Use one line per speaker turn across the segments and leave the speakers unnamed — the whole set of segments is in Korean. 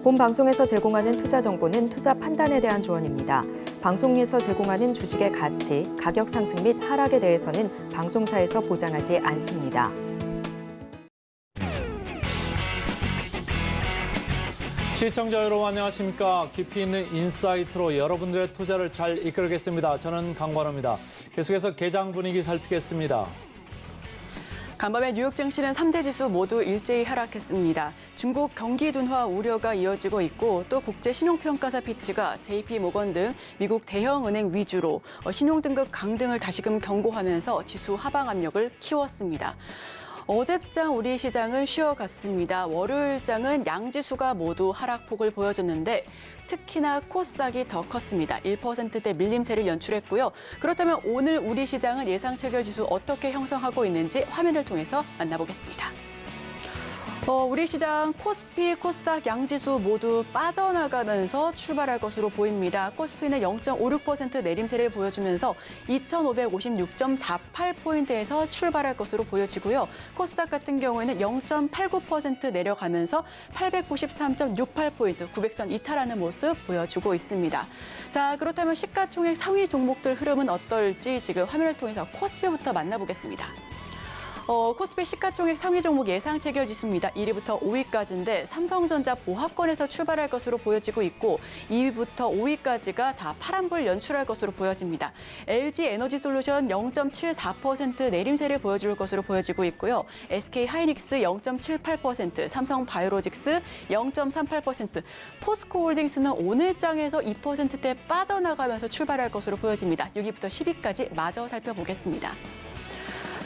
본 방송에서 제공하는 투자 정보는 투자 판단에 대한 조언입니다. 방송에서 제공하는 주식의 가치, 가격 상승 및 하락에 대해서는 방송사에서 보장하지 않습니다.
시청자 여러분 안녕하십니까. 깊이 있는 인사이트로 여러분들의 투자를 잘 이끌겠습니다. 저는 강관호입니다. 계속해서 개장 분위기 살피겠습니다.
간밤에 뉴욕 증시는 3대 지수 모두 일제히 하락했습니다. 중국 경기 둔화 우려가 이어지고 있고 또 국제 신용평가사 피치가 JP모건 등 미국 대형은행 위주로 신용등급 강등을 다시금 경고하면서 지수 하방 압력을 키웠습니다. 어제장 우리 시장은 쉬어갔습니다. 월요일장은 양지수가 모두 하락폭을 보여줬는데 특히나 코스닥이 더 컸습니다. 1%대 밀림세를 연출했고요. 그렇다면 오늘 우리 시장은 예상 체결 지수 어떻게 형성하고 있는지 화면을 통해서 만나보겠습니다. 우리 시장 코스피, 코스닥 양지수 모두 빠져나가면서 출발할 것으로 보입니다. 코스피는 0.56% 내림세를 보여주면서 2,556.48포인트에서 출발할 것으로 보여지고요. 코스닥 같은 경우에는 0.89% 내려가면서 893.68포인트, 900선 이탈하는 모습 보여주고 있습니다. 자, 그렇다면 시가총액 상위 종목들 흐름은 어떨지 지금 화면을 통해서 코스피부터 만나보겠습니다. 코스피 시가총액 상위 종목 예상 체결 지수입니다. 1위부터 5위까지인데 삼성전자 보합권에서 출발할 것으로 보여지고 있고 2위부터 5위까지가 다 파란불 연출할 것으로 보여집니다. LG 에너지솔루션 0.74% 내림세를 보여줄 것으로 보여지고 있고요. SK 하이닉스 0.78%, 삼성 바이오로직스 0.38%, 포스코홀딩스는 오늘 장에서 2%대 빠져나가면서 출발할 것으로 보여집니다. 6위부터 10위까지 마저 살펴보겠습니다.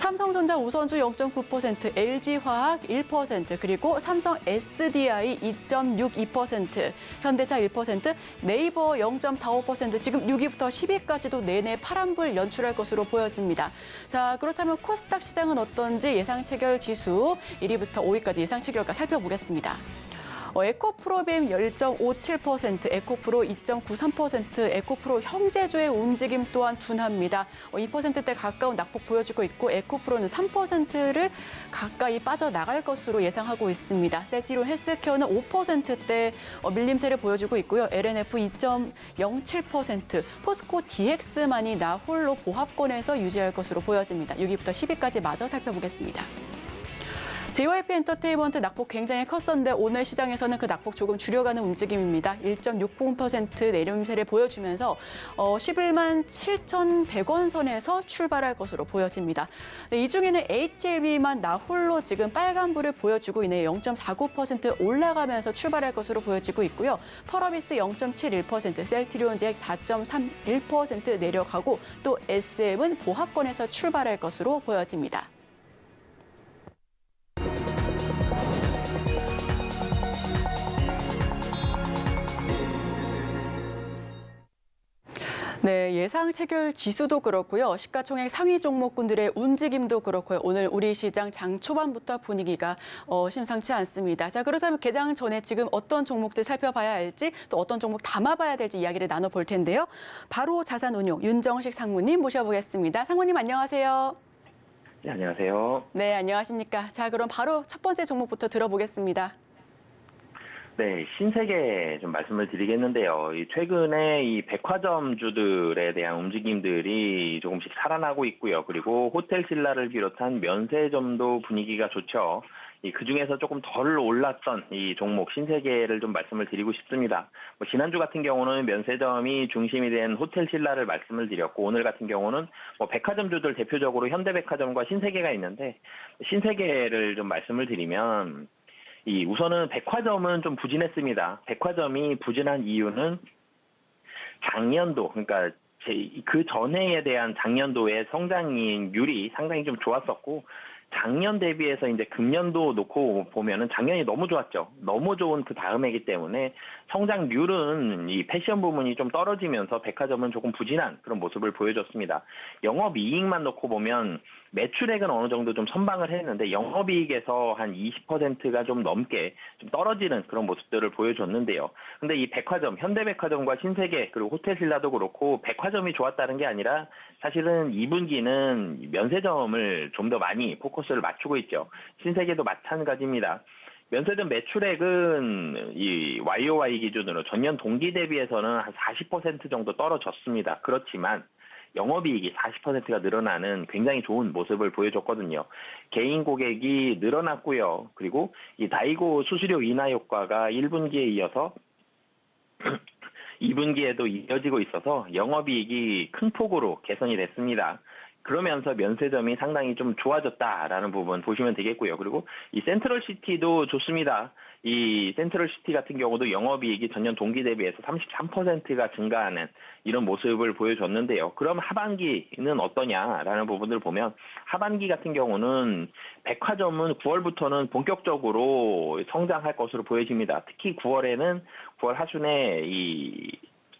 삼성전자 우선주 0.9%, LG화학 1%, 그리고 삼성 SDI 2.62%, 현대차 1%, 네이버 0.45%, 지금 6위부터 10위까지도 내내 파란불 연출할 것으로 보여집니다. 자, 그렇다면 코스닥 시장은 어떤지 예상 체결 지수 1위부터 5위까지 예상 체결가 살펴보겠습니다. 에코프로빔 1.57%, 에코프로 2.93%, 에코프로 형제주의 움직임 또한 둔합니다. 2%대 가까운 낙폭 보여주고 있고 에코프로는 3%를 가까이 빠져나갈 것으로 예상하고 있습니다. 셀트리온 헬스케어는 5%대 밀림세를 보여주고 있고요. LNF 2.07%, 포스코 DX만이 나 홀로 보합권에서 유지할 것으로 보여집니다. 6위부터 10위까지 마저 살펴보겠습니다. JYP 엔터테인먼트 낙폭 굉장히 컸었는데 오늘 시장에서는 그 낙폭 조금 줄여가는 움직임입니다. 1.60% 내림세를 보여주면서 11만 7,100원 선에서 출발할 것으로 보여집니다. 이 중에는 HLB만 나 홀로 지금 빨간불을 보여주고 있네요. 0.49% 올라가면서 출발할 것으로 보여지고 있고요. 펄어비스 0.71%, 셀트리온제약 4.31% 내려가고 또 SM은 보합권에서 출발할 것으로 보여집니다. 네, 예상 체결 지수도 그렇고요. 시가총액 상위 종목군들의 움직임도 그렇고요. 오늘 우리 시장 장 초반부터 분위기가 심상치 않습니다. 자, 그렇다면 개장 전에 지금 어떤 종목들 살펴봐야 할지 또 어떤 종목 담아봐야 될지 이야기를 나눠볼 텐데요. 바로 자산운용 윤정식 상무님 모셔보겠습니다. 상무님 안녕하세요.
네, 안녕하세요.
네, 안녕하십니까. 자, 그럼 바로 첫 번째 종목부터 들어보겠습니다.
네, 신세계 좀 말씀을 드리겠는데요. 최근에 이 백화점주들에 대한 움직임들이 조금씩 살아나고 있고요. 그리고 호텔 신라를 비롯한 면세점도 분위기가 좋죠. 그 중에서 조금 덜 올랐던 이 종목 신세계를 좀 말씀을 드리고 싶습니다. 지난주 같은 경우는 면세점이 중심이 된 호텔 신라를 말씀을 드렸고 오늘 같은 경우는 백화점주들 대표적으로 현대백화점과 신세계가 있는데 신세계를 좀 말씀을 드리면 우선은 백화점은 좀 부진했습니다. 백화점이 부진한 이유는 작년도, 그러니까 그 전해에 대한 작년도의 성장률이 상당히 좀 좋았었고, 작년 대비해서 이제 금년도 놓고 보면은 작년이 너무 좋았죠. 너무 좋은 그 다음이기 때문에 성장률은 이 패션 부문이 좀 떨어지면서 백화점은 조금 부진한 그런 모습을 보여줬습니다. 영업이익만 놓고 보면 매출액은 어느 정도 좀 선방을 했는데 영업이익에서 한 20%가 좀 넘게 좀 떨어지는 그런 모습들을 보여줬는데요. 근데 이 백화점, 현대백화점과 신세계 그리고 호텔신라도 그렇고 백화점이 좋았다는 게 아니라 사실은 2분기는 면세점을 좀 더 많이 포커스를 맞추고 있죠. 신세계도 마찬가지입니다. 면세점 매출액은 이 YOY 기준으로 전년 동기 대비해서는 한 40% 정도 떨어졌습니다. 그렇지만 영업이익이 40%가 늘어나는 굉장히 좋은 모습을 보여줬거든요. 개인 고객이 늘어났고요. 그리고 이 다이고 수수료 인하 효과가 1분기에 이어서 2분기에도 이어지고 있어서 영업이익이 큰 폭으로 개선이 됐습니다. 그러면서 면세점이 상당히 좀 좋아졌다라는 부분 보시면 되겠고요. 그리고 이 센트럴시티도 좋습니다. 이 센트럴시티 같은 경우도 영업이익이 전년 동기 대비해서 33%가 증가하는 이런 모습을 보여줬는데요. 그럼 하반기는 어떠냐라는 부분을 보면 하반기 같은 경우는 백화점은 9월부터는 본격적으로 성장할 것으로 보여집니다. 특히 9월에는 9월 하순에 이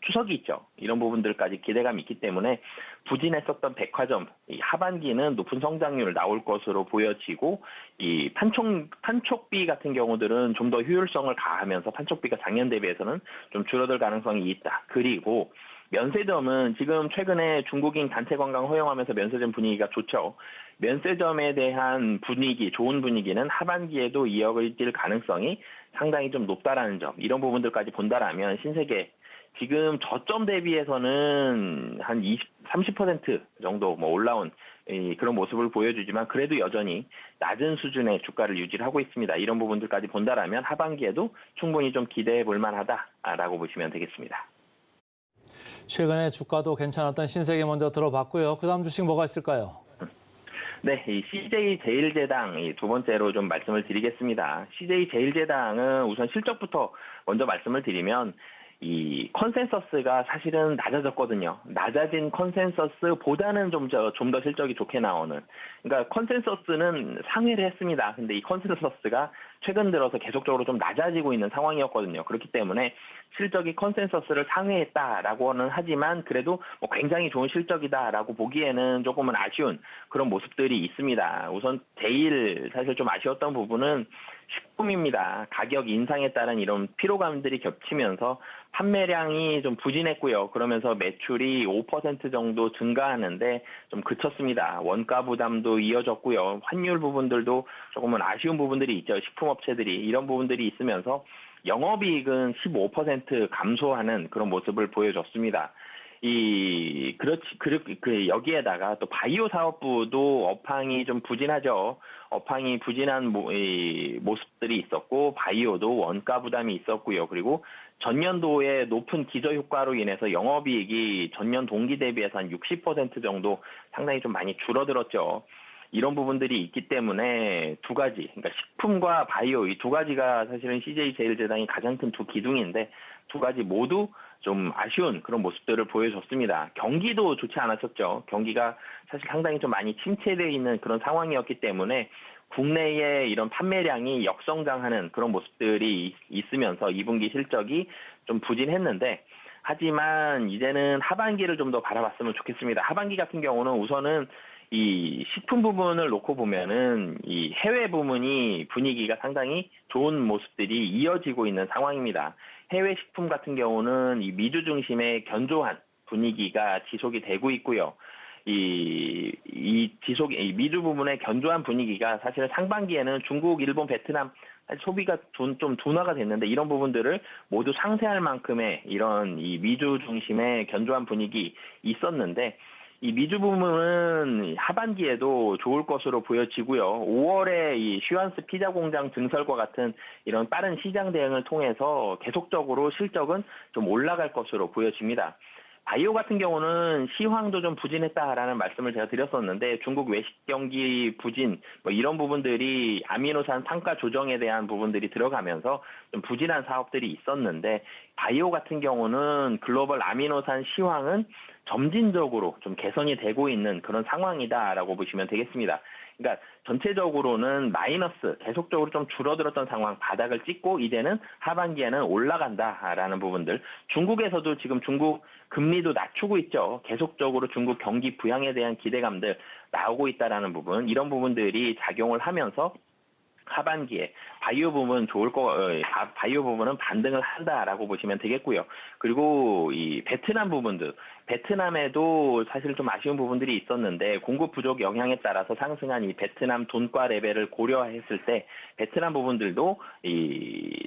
추석이 있죠. 이런 부분들까지 기대감이 있기 때문에 부진했었던 백화점 이 하반기는 높은 성장률 나올 것으로 보여지고 이 판촉비 같은 경우들은 좀 더 효율성을 가하면서 판촉비가 작년 대비해서는 좀 줄어들 가능성이 있다. 그리고 면세점은 지금 최근에 중국인 단체 관광 허용하면서 면세점 분위기가 좋죠. 면세점에 대한 분위기, 좋은 분위기는 하반기에도 이어질 가능성이 상당히 좀 높다라는 점. 이런 부분들까지 본다라면 신세계 지금 저점 대비해서는 한 30% 정도 올라온 그런 모습을 보여주지만 그래도 여전히 낮은 수준의 주가를 유지를 하고 있습니다. 이런 부분들까지 본다라면 하반기에도 충분히 좀 기대해 볼 만하다라고 보시면 되겠습니다.
최근에 주가도 괜찮았던 신세계 먼저 들어봤고요. 그다음 주식 뭐가 있을까요?
네, 이 CJ제일제당 두 번째로 좀 말씀을 드리겠습니다. CJ제일제당은 우선 실적부터 먼저 말씀을 드리면 이 컨센서스가 사실은 낮아졌거든요. 낮아진 컨센서스보다는 좀 더 실적이 좋게 나오는. 그러니까 컨센서스는 상회를 했습니다. 근데 이 컨센서스가 최근 들어서 계속적으로 좀 낮아지고 있는 상황이었거든요. 그렇기 때문에 실적이 컨센서스를 상회했다라고는 하지만 그래도 굉장히 좋은 실적이다라고 보기에는 조금은 아쉬운 그런 모습들이 있습니다. 우선 제일 사실 좀 아쉬웠던 부분은 식품입니다. 가격 인상에 따른 이런 피로감들이 겹치면서 판매량이 좀 부진했고요. 그러면서 매출이 5% 정도 증가하는데 좀 그쳤습니다. 원가 부담도 이어졌고요. 환율 부분들도 조금은 아쉬운 부분들이 있죠. 식품업체들이 이런 부분들이 있으면서 영업이익은 15% 감소하는 그런 모습을 보여줬습니다. 여기에다가 또 바이오 사업부도 업황이 좀 부진하죠. 업황이 부진한 모습들이 있었고, 바이오도 원가 부담이 있었고요. 그리고 전년도에 높은 기저 효과로 인해서 영업이익이 전년 동기 대비해서 한 60% 정도 상당히 좀 많이 줄어들었죠. 이런 부분들이 있기 때문에 두 가지, 그러니까 식품과 바이오 이 두 가지가 사실은 CJ제일제당이 가장 큰 두 기둥인데 두 가지 모두 좀 아쉬운 그런 모습들을 보여줬습니다. 경기도 좋지 않았었죠. 경기가 사실 상당히 좀 많이 침체되어 있는 그런 상황이었기 때문에 국내에 이런 판매량이 역성장하는 그런 모습들이 있으면서 2분기 실적이 좀 부진했는데 하지만 이제는 하반기를 좀 더 바라봤으면 좋겠습니다. 하반기 같은 경우는 우선은 이 식품 부분을 놓고 보면은 이 해외 부문이 분위기가 상당히 좋은 모습들이 이어지고 있는 상황입니다. 해외 식품 같은 경우는 이 미주 중심의 견조한 분위기가 지속이 되고 있고요. 이 미주 부문의 견조한 분위기가 사실 상반기에는 중국, 일본, 베트남 소비가 좀 둔화가 됐는데 이런 부분들을 모두 상쇄할 만큼의 이런 이 미주 중심의 견조한 분위기 있었는데 이 미주 부문은 하반기에도 좋을 것으로 보여지고요. 5월에 이 슈안스 피자 공장 증설과 같은 이런 빠른 시장 대응을 통해서 계속적으로 실적은 좀 올라갈 것으로 보여집니다. 바이오 같은 경우는 시황도 좀 부진했다라는 말씀을 제가 드렸었는데 중국 외식 경기 부진 이런 부분들이 아미노산 단가 조정에 대한 부분들이 들어가면서 좀 부진한 사업들이 있었는데 바이오 같은 경우는 글로벌 아미노산 시황은 점진적으로 좀 개선이 되고 있는 그런 상황이다라고 보시면 되겠습니다. 그러니까 전체적으로는 마이너스 계속적으로 좀 줄어들었던 상황 바닥을 찍고 이제는 하반기에는 올라간다라는 부분들. 중국에서도 지금 중국 금리도 낮추고 있죠. 계속적으로 중국 경기 부양에 대한 기대감들 나오고 있다라는 부분. 이런 부분들이 작용을 하면서 하반기에 바이오 부문 바이오 부문은 반등을 한다라고 보시면 되겠고요. 그리고 이 베트남 부분도 베트남에도 사실 좀 아쉬운 부분들이 있었는데 공급 부족 영향에 따라서 상승한 이 베트남 돈가 레벨을 고려했을 때 베트남 부분들도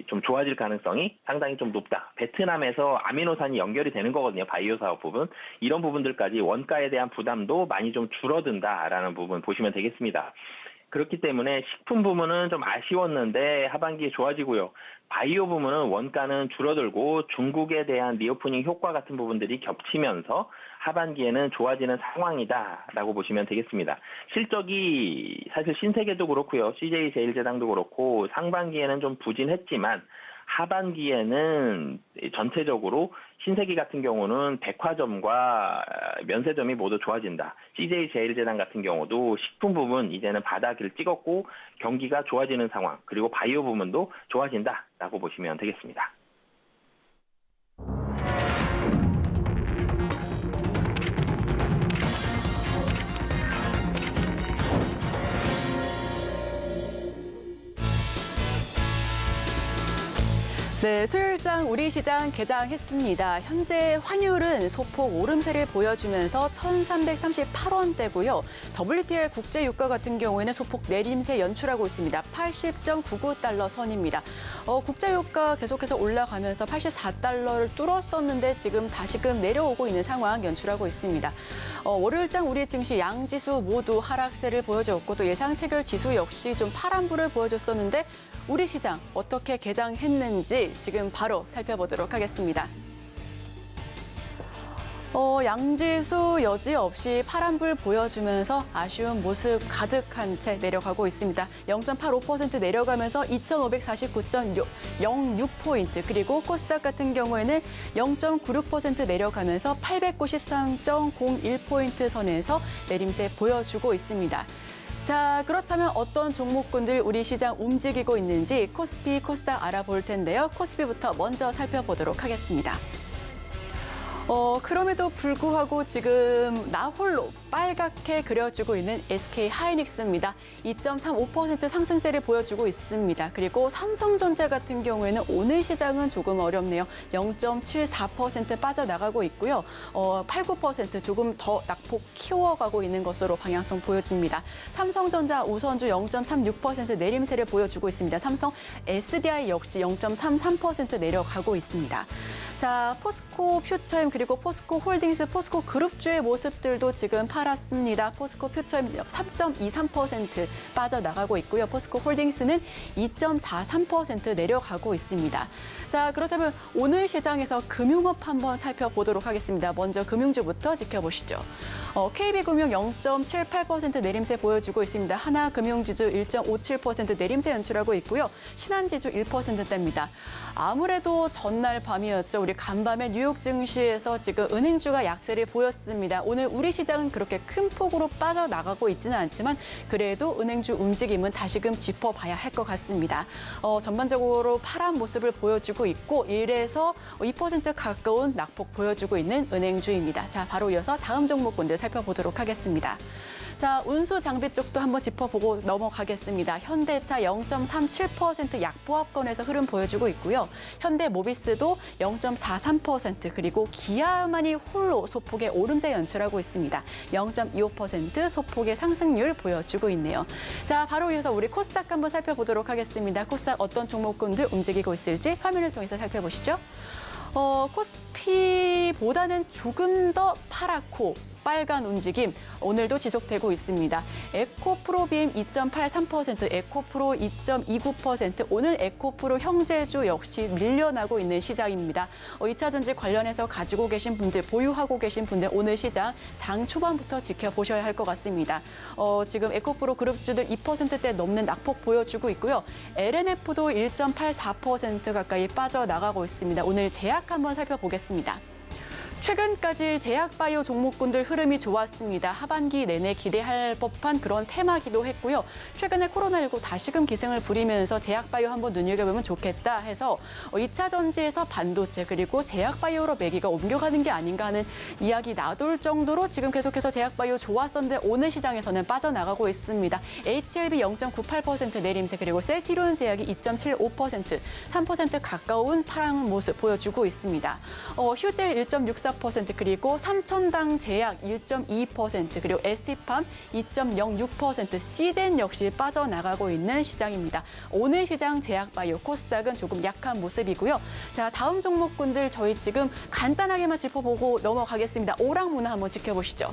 좀 좋아질 가능성이 상당히 좀 높다. 베트남에서 아미노산이 연결이 되는 거거든요. 바이오 사업 부분. 이런 부분들까지 원가에 대한 부담도 많이 좀 줄어든다라는 부분 보시면 되겠습니다. 그렇기 때문에 식품 부문은 좀 아쉬웠는데 하반기에 좋아지고요. 바이오 부문은 원가는 줄어들고 중국에 대한 리오프닝 효과 같은 부분들이 겹치면서 하반기에는 좋아지는 상황이다라고 보시면 되겠습니다. 실적이 사실 신세계도 그렇고요. CJ제일제당도 그렇고 상반기에는 좀 부진했지만 하반기에는 전체적으로 신세계 같은 경우는 백화점과 면세점이 모두 좋아진다. CJ제일제당 같은 경우도 식품 부문 이제는 바닥을 찍었고 경기가 좋아지는 상황, 그리고 바이오 부문도 좋아진다라고 보시면 되겠습니다.
네, 수요일장 우리 시장 개장했습니다. 현재 환율은 소폭 오름세를 보여주면서 1,338원대고요. WTI 국제 유가 같은 경우에는 소폭 내림세 연출하고 있습니다. 80.99달러 선입니다. 국제 유가 계속해서 올라가면서 84달러를 뚫었었는데 지금 다시금 내려오고 있는 상황 연출하고 있습니다. 월요일장 우리 증시 양지수 모두 하락세를 보여줬고 또 예상 체결 지수 역시 좀 파란불을 보여줬었는데 우리 시장 어떻게 개장했는지 지금 바로 살펴보도록 하겠습니다. 양지수 여지없이 파란불 보여주면서 아쉬운 모습 가득한 채 내려가고 있습니다. 0.85% 내려가면서 2,549.06포인트, 그리고 코스닥 같은 경우에는 0.96% 내려가면서 893.01포인트 선에서 내림세 보여주고 있습니다. 자, 그렇다면 어떤 종목군들 우리 시장 움직이고 있는지 코스피, 코스닥 알아볼 텐데요. 코스피부터 먼저 살펴보도록 하겠습니다. 그럼에도 불구하고 지금 나 홀로 빨갛게 그려주고 있는 SK하이닉스입니다. 2.35% 상승세를 보여주고 있습니다. 그리고 삼성전자 같은 경우에는 오늘 시장은 조금 어렵네요. 0.74% 빠져나가고 있고요. 8~9% 조금 더 낙폭 키워가고 있는 것으로 방향성 보여집니다. 삼성전자 우선주 0.36% 내림세를 보여주고 있습니다. 삼성 SDI 역시 0.33% 내려가고 있습니다. 자, 포스코 퓨처엠 그리고 포스코 홀딩스, 포스코 그룹주의 모습들도 지금 팔았습니다. 포스코 퓨처엠 3.23% 빠져나가고 있고요. 포스코 홀딩스는 2.43% 내려가고 있습니다. 자, 그렇다면 오늘 시장에서 금융업 한번 살펴보도록 하겠습니다. 먼저 금융주부터 지켜보시죠. KB금융 0.78% 내림세 보여주고 있습니다. 하나금융지주 1.57% 내림세 연출하고 있고요. 신한지주 1%대입니다. 아무래도 전날 밤이었죠. 우리 간밤에 뉴욕 증시에서 지금 은행주가 약세를 보였습니다. 오늘 우리 시장은 그렇게 큰 폭으로 빠져나가고 있지는 않지만 그래도 은행주 움직임은 다시금 짚어봐야 할 것 같습니다. 전반적으로 파란 모습을 보여주고 있고 1에서 2% 가까운 낙폭 보여주고 있는 은행주입니다. 자, 바로 이어서 다음 종목군들 살펴보도록 하겠습니다. 자, 운수 장비 쪽도 한번 짚어보고 넘어가겠습니다. 현대차 0.37% 약보합권에서 흐름 보여주고 있고요. 현대모비스도 0.43%, 그리고 기아만이 홀로 소폭의 오름세 연출하고 있습니다. 0.25% 소폭의 상승률 보여주고 있네요. 자, 바로 이어서 우리 코스닥 한번 살펴보도록 하겠습니다. 코스닥 어떤 종목군들 움직이고 있을지 화면을 통해서 살펴보시죠. 코스피보다는 조금 더 파랗고 빨간 움직임 오늘도 지속되고 있습니다. 에코프로비엠 2.83%, 에코프로 2.29%, 오늘 에코프로 형제주 역시 밀려나고 있는 시장입니다. 2차전지 관련해서 가지고 계신 분들, 보유하고 계신 분들 오늘 시장 장 초반부터 지켜보셔야 할 것 같습니다. 지금 에코프로 그룹주들 2%대 넘는 낙폭 보여주고 있고요. LNF도 1.84% 가까이 빠져나가고 있습니다. 오늘 제약 한번 살펴보겠습니다. 최근까지 제약바이오 종목군들 흐름이 좋았습니다. 하반기 내내 기대할 법한 그런 테마기도 했고요. 최근에 코로나19 다시금 기승을 부리면서 제약바이오 한번 눈여겨보면 좋겠다 해서 2차 전지에서 반도체 그리고 제약바이오로 매기가 옮겨가는 게 아닌가 하는 이야기 나돌 정도로 지금 계속해서 제약바이오 좋았었는데 오늘 시장에서는 빠져나가고 있습니다. HLB 0.98% 내림세 그리고 셀티론 제약이 2.75%, 3% 가까운 파란 모습 보여주고 있습니다. 휴젤 1.64% 그리고 삼천당 제약 1.2% 그리고 ST팜 2.06% 시젠 역시 빠져나가고 있는 시장입니다. 오늘 시장 제약바이오 코스닥은 조금 약한 모습이고요. 자, 다음 종목군들 저희 지금 간단하게만 짚어보고 넘어가겠습니다. 오락문화 한번 지켜보시죠.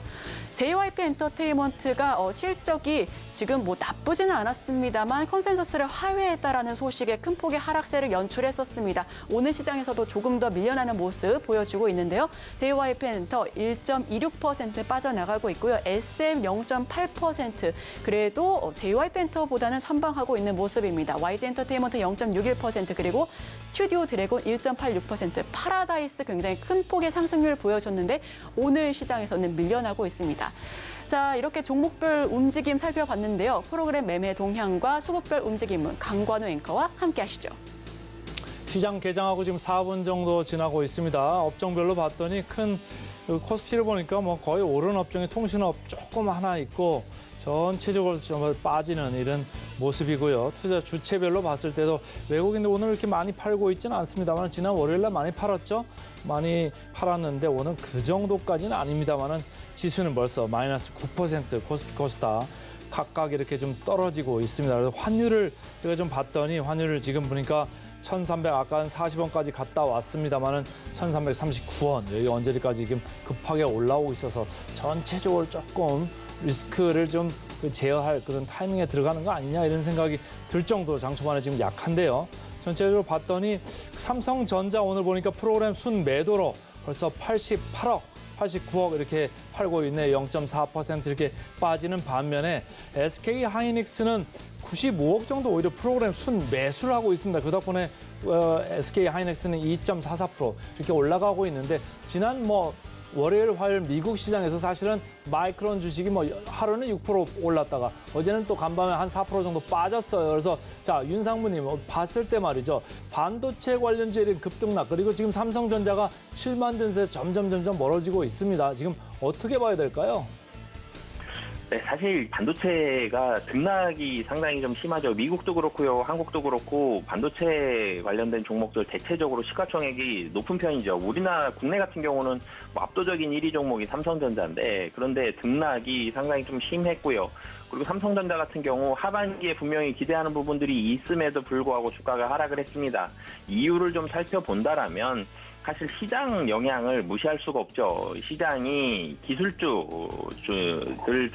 JYP 엔터테인먼트가 실적이 지금 뭐 나쁘지는 않았습니다만 컨센서스를 하회했다라는 소식에 큰 폭의 하락세를 연출했었습니다. 오늘 시장에서도 조금 더 밀려나는 모습 보여주고 있는데요. JYP 엔터 1.26% 빠져나가고 있고요. SM 0.8% 그래도 JYP 엔터보다는 선방하고 있는 모습입니다. YG 엔터테인먼트 0.61% 그리고 스튜디오 드래곤 1.86%, 파라다이스 굉장히 큰 폭의 상승률을 보여줬는데 오늘 시장에서는 밀려나고 있습니다. 자, 이렇게 종목별 움직임 살펴봤는데요. 프로그램 매매 동향과 수급별 움직임은 강관우 앵커와 함께 하시죠.
시장 개장하고 지금 4분 정도 지나고 있습니다. 업종별로 봤더니 큰 코스피를 보니까 뭐 거의 오른 업종이 통신업 조금 하나 있고 전체적으로 좀 빠지는 이런 모습이고요. 투자 주체별로 봤을 때도 외국인들 오늘 이렇게 많이 팔고 있지는 않습니다만 지난 월요일 날 많이 팔았죠. 많이 팔았는데 오늘 그 정도까지는 아닙니다만은 지수는 벌써 마이너스 9% 코스피 코스닥 각각 이렇게 좀 떨어지고 있습니다. 그래서 환율을 제가 좀 봤더니 환율을 지금 보니까 1,300 아까 한 40원까지 갔다 왔습니다만은 1,339원 여기 언저리까지 지금 급하게 올라오고 있어서 전체적으로 조금 리스크를 좀 제어할 그런 타이밍에 들어가는 거 아니냐 이런 생각이 들 정도로 장 초반에 지금 약한데요. 전체적으로 봤더니 삼성전자 오늘 보니까 프로그램 순매도로 벌써 88억, 89억 이렇게 팔고 있네. 0.4% 이렇게 빠지는 반면에 SK 하이닉스는 95억 정도 오히려 프로그램 순매수를 하고 있습니다. 그 덕분에 SK 하이닉스는 2.44% 이렇게 올라가고 있는데 지난 월요일, 화요일 미국 시장에서 사실은 마이크론 주식이 하루는 6% 올랐다가 어제는 또 간밤에 한 4% 정도 빠졌어요. 그래서 자, 윤상무님 봤을 때 말이죠. 반도체 관련주의 급등락 그리고 지금 삼성전자가 7만 전세 점점 멀어지고 있습니다. 지금 어떻게 봐야 될까요?
네, 사실 반도체가 등락이 상당히 좀 심하죠. 미국도 그렇고요, 한국도 그렇고 반도체 관련된 종목들 대체적으로 시가총액이 높은 편이죠. 우리나라 국내 같은 경우는 압도적인 1위 종목이 삼성전자인데 그런데 등락이 상당히 좀 심했고요. 그리고 삼성전자 같은 경우 하반기에 분명히 기대하는 부분들이 있음에도 불구하고 주가가 하락을 했습니다. 이유를 좀 살펴본다라면 사실 시장 영향을 무시할 수가 없죠. 시장이 기술주들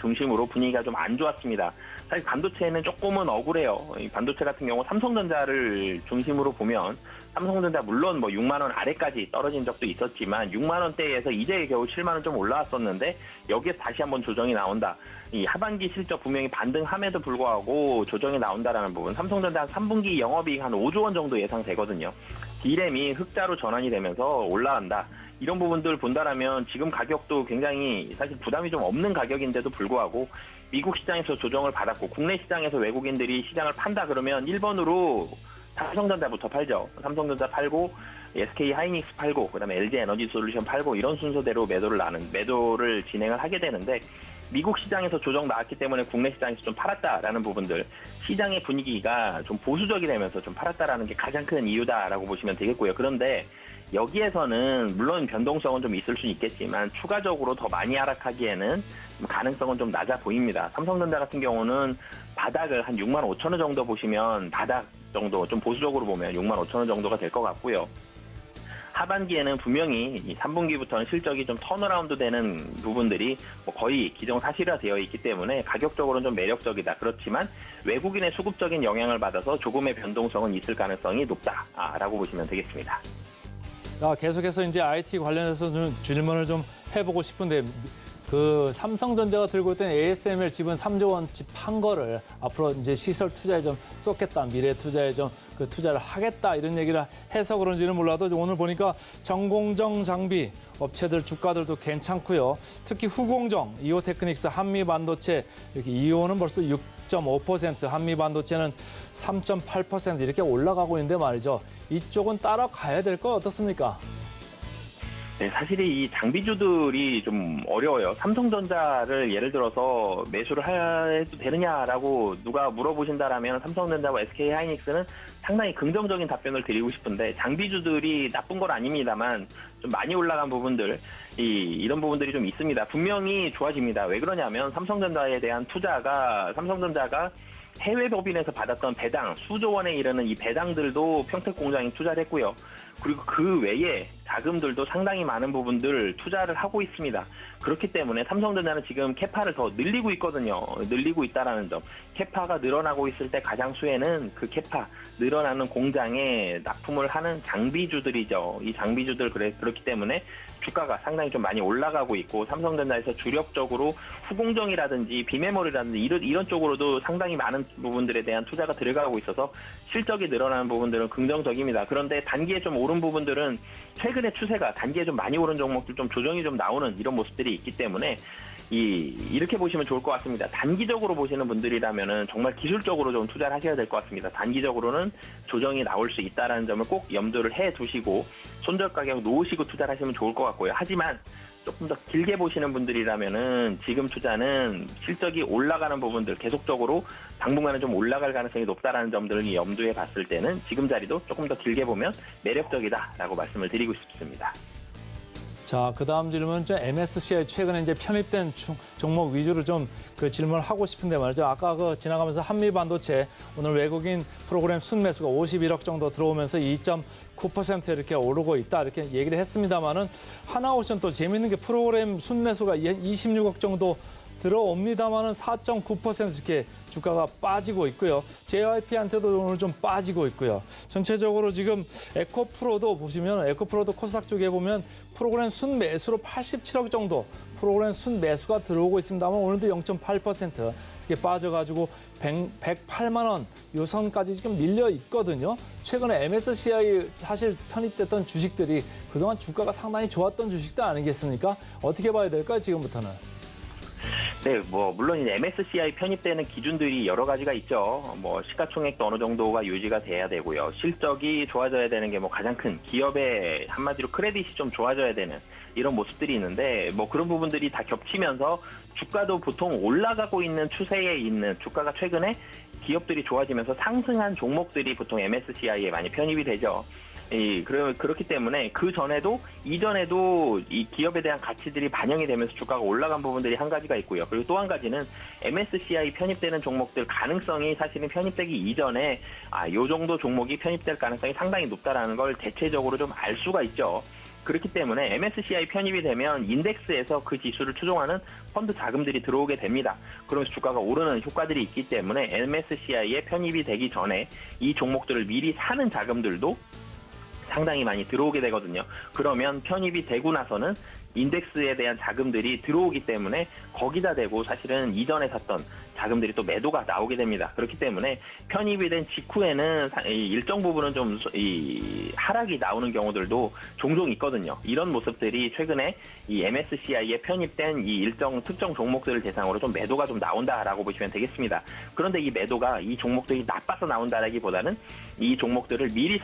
중심으로 분위기가 좀 안 좋았습니다. 사실 반도체는 조금은 억울해요. 이 반도체 같은 경우 삼성전자를 중심으로 보면 삼성전자 물론 6만 원 아래까지 떨어진 적도 있었지만 6만 원대에서 이제 겨우 7만 원 좀 올라왔었는데 여기에 다시 한번 조정이 나온다. 이 하반기 실적 분명히 반등함에도 불구하고 조정이 나온다라는 부분. 삼성전자 3분기 영업이익 한 5조 원 정도 예상되거든요. D램이 흑자로 전환이 되면서 올라간다. 이런 부분들 본다라면 지금 가격도 굉장히 사실 부담이 좀 없는 가격인데도 불구하고 미국 시장에서 조정을 받았고 국내 시장에서 외국인들이 시장을 판다 그러면 1번으로 삼성전자부터 팔죠. 삼성전자 팔고 SK 하이닉스 팔고 그다음에 LG 에너지 솔루션 팔고 이런 순서대로 매도를 진행을 하게 되는데 미국 시장에서 조정 나왔기 때문에 국내 시장에서 좀 팔았다라는 부분들, 시장의 분위기가 좀 보수적이 되면서 좀 팔았다라는 게 가장 큰 이유다라고 보시면 되겠고요. 그런데 여기에서는 물론 변동성은 좀 있을 수는 있겠지만 추가적으로 더 많이 하락하기에는 가능성은 좀 낮아 보입니다. 삼성전자 같은 경우는 바닥을 한 6만 5천 원 정도 보시면 바닥 정도 좀 보수적으로 보면 6만 5천 원 정도가 될 것 같고요. 하반기에는 분명히 이 3분기부터는 실적이 좀 턴어라운드 되는 부분들이 거의 기정사실화 되어 있기 때문에 가격적으로는 좀 매력적이다. 그렇지만 외국인의 수급적인 영향을 받아서 조금의 변동성은 있을 가능성이 높다라고 보시면 되겠습니다.
계속해서 이제 IT 관련해서 좀 질문을 좀 해보고 싶은데 그 삼성전자가 들고 있던 ASML 지분 3조 원치 판 거를 앞으로 이제 시설 투자에 좀 쏟겠다, 미래 투자에 좀 그 투자를 하겠다 이런 얘기를 해서 그런지는 몰라도 오늘 보니까 전공정 장비 업체들 주가들도 괜찮고요. 특히 후공정, 이오테크닉스, 한미반도체 이렇게 이오는 벌써 6.5%, 한미반도체는 3.8% 이렇게 올라가고 있는데 말이죠. 이쪽은 따라가야 될 거 어떻습니까?
네, 사실 이 장비주들이 좀 어려워요. 삼성전자를 예를 들어서 매수를 해도 되느냐라고 누가 물어보신다라면 삼성전자와 SK하이닉스는 상당히 긍정적인 답변을 드리고 싶은데 장비주들이 나쁜 건 아닙니다만 좀 많이 올라간 부분들, 이런 부분들이 좀 있습니다. 분명히 좋아집니다. 왜 그러냐면 삼성전자에 대한 투자가 삼성전자가 해외 법인에서 받았던 배당, 수조 원에 이르는 이 배당들도 평택 공장에 투자를 했고요. 그리고 그 외에 자금들도 상당히 많은 부분들 투자를 하고 있습니다. 그렇기 때문에 삼성전자는 지금 캐파를 더 늘리고 있거든요. 늘리고 있다는 점. 캐파가 늘어나고 있을 때 가장 수혜는 그 캐파, 늘어나는 공장에 납품을 하는 장비주들이죠. 이 장비주들 그렇기 때문에 주가가 상당히 좀 많이 올라가고 있고 삼성전자에서 주력적으로 후공정이라든지 비메모리라든지 이런 쪽으로도 상당히 많은 부분들에 대한 투자가 들어가고 있어서 실적이 늘어나는 부분들은 긍정적입니다. 그런데 단기에 좀 오른 부분들은 최근의 추세가 단기에 좀 많이 오른 종목들 좀 조정이 좀 나오는 이런 모습들이 있기 때문에 이렇게 보시면 좋을 것 같습니다. 단기적으로 보시는 분들이라면은 정말 기술적으로 좀 투자를 하셔야 될 것 같습니다. 단기적으로는 조정이 나올 수 있다는 점을 꼭 염두를 해 두시고 손절 가격 놓으시고 투자를 하시면 좋을 것 같고요. 하지만 조금 더 길게 보시는 분들이라면은 지금 투자는 실적이 올라가는 부분들 계속적으로 당분간은 좀 올라갈 가능성이 높다라는 점들을 염두에 봤을 때는 지금 자리도 조금 더 길게 보면 매력적이다라고 말씀을 드리고 싶습니다.
자, 그 다음 질문은 MSCI 최근에 이제 편입된 종목 위주로 좀 그 질문을 하고 싶은데 말이죠. 아까 지나가면서 한미반도체 오늘 외국인 프로그램 순매수가 51억 정도 들어오면서 2.9% 이렇게 오르고 있다 이렇게 얘기를 했습니다만은 하나오션 또 재밌는 게 프로그램 순매수가 26억 정도 들어옵니다만은 4.9% 이렇게 주가가 빠지고 있고요. JYP한테도 오늘 좀 빠지고 있고요. 전체적으로 지금 에코프로도 보시면 에코프로도 코스닥 쪽에 보면 프로그램 순매수로 87억 정도 프로그램 순매수가 들어오고 있습니다만 오늘도 0.8% 이렇게 빠져가지고 108만 원 요 선까지 지금 밀려 있거든요. 최근에 MSCI 사실 편입됐던 주식들이 그동안 주가가 상당히 좋았던 주식들 아니겠습니까? 어떻게 봐야 될까요, 지금부터는?
네, 물론 이제 MSCI 편입되는 기준들이 여러 가지가 있죠. 시가총액도 어느 정도가 유지가 돼야 되고요. 실적이 좋아져야 되는 게 가장 큰 기업의 한마디로 크레딧이 좀 좋아져야 되는 이런 모습들이 있는데 그런 부분들이 다 겹치면서 주가도 보통 올라가고 있는 추세에 있는 주가가 최근에 기업들이 좋아지면서 상승한 종목들이 보통 MSCI에 많이 편입이 되죠. 그렇기 때문에 이전에도 이 기업에 대한 가치들이 반영이 되면서 주가가 올라간 부분들이 한 가지가 있고요. 그리고 또 한 가지는 MSCI 편입되는 종목들 가능성이 사실은 편입되기 이전에 요 정도 종목이 편입될 가능성이 상당히 높다라는 걸 대체적으로 좀 알 수가 있죠. 그렇기 때문에 MSCI 편입이 되면 인덱스에서 그 지수를 추종하는 펀드 자금들이 들어오게 됩니다. 그러면서 주가가 오르는 효과들이 있기 때문에 MSCI에 편입이 되기 전에 이 종목들을 미리 사는 자금들도 상당히 많이 들어오게 되거든요. 그러면 편입이 되고 나서는 인덱스에 대한 자금들이 들어오기 때문에 거기다 대고 사실은 이전에 샀던 자금들이 또 매도가 나오게 됩니다. 그렇기 때문에 편입이 된 직후에는 일정 부분은 좀 하락이 나오는 경우들도 종종 있거든요. 이런 모습들이 최근에 이 MSCI에 편입된 이 일정 특정 종목들을 대상으로 좀 매도가 좀 나온다라고 보시면 되겠습니다. 그런데 이 매도가 이 종목들이 나빠서 나온다라기보다는 이 종목들을 미리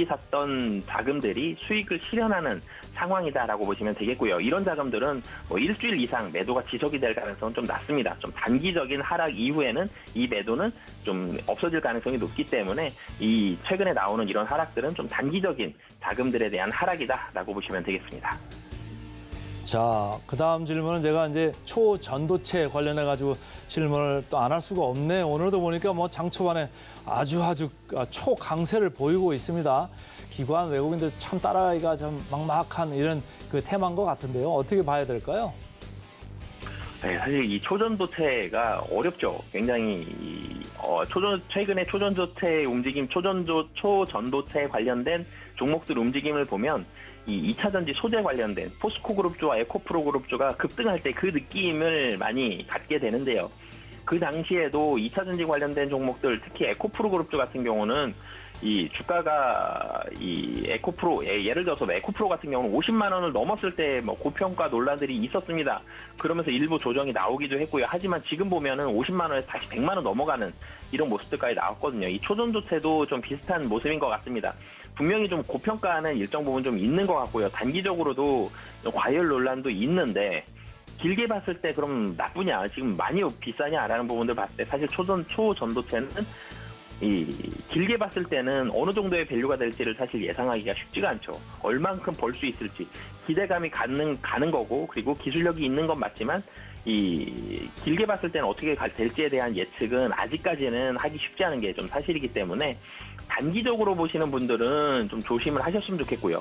샀던 자금들이 수익을 실현하는 상황이다라고 보시면 되겠고요. 이런 자금들은 일주일 이상 매도가 지속이 될 가능성은 좀 낮습니다. 좀 단기적인 하락 이후에는 이 매도는 좀 없어질 가능성이 높기 때문에 이 최근에 나오는 이런 하락들은 좀 단기적인 자금들에 대한 하락이다라고 보시면 되겠습니다.
자, 그 다음 질문은 제가 이제 초전도체 관련해가지고 질문을 또 안 할 수가 없네. 오늘도 보니까 장 초반에 아주 초강세를 보이고 있습니다. 기관 외국인들 참 따라하기가 좀 막막한 이런 그 테마인 것 같은데요. 어떻게 봐야 될까요?
네, 사실 이 초전도체가 어렵죠. 굉장히 최근에 초전도체 움직임, 초전도체 관련된 종목들 움직임을 보면 이 2차전지 소재 관련된 포스코 그룹주와 에코프로 그룹주가 급등할 때 그 느낌을 많이 갖게 되는데요. 그 당시에도 2차전지 관련된 종목들, 특히 에코프로 그룹주 같은 경우는 이 주가가 이 에코프로 예를 들어서 에코프로 같은 경우는 50만 원을 넘었을 때 뭐 고평가 논란들이 있었습니다. 그러면서 일부 조정이 나오기도 했고요. 하지만 지금 보면은 50만 원에서 다시 100만 원 넘어가는 이런 모습들까지 나왔거든요. 이 초전도체도 좀 비슷한 모습인 것 같습니다. 분명히 좀 고평가는 일정 부분 좀 있는 것 같고요. 단기적으로도 과열 논란도 있는데 길게 봤을 때 그럼 나쁘냐, 지금 많이 비싸냐라는 부분들 봤을 때 사실 초전도체는 이 길게 봤을 때는 어느 정도의 밸류가 될지를 사실 예상하기가 쉽지가 않죠. 얼만큼 벌 수 있을지 기대감이 가는 거고, 그리고 기술력이 있는 건 맞지만 이 길게 봤을 때는 어떻게 될지에 대한 예측은 아직까지는 하기 쉽지 않은 게 좀 사실이기 때문에 단기적으로 보시는 분들은 좀 조심을 하셨으면 좋겠고요.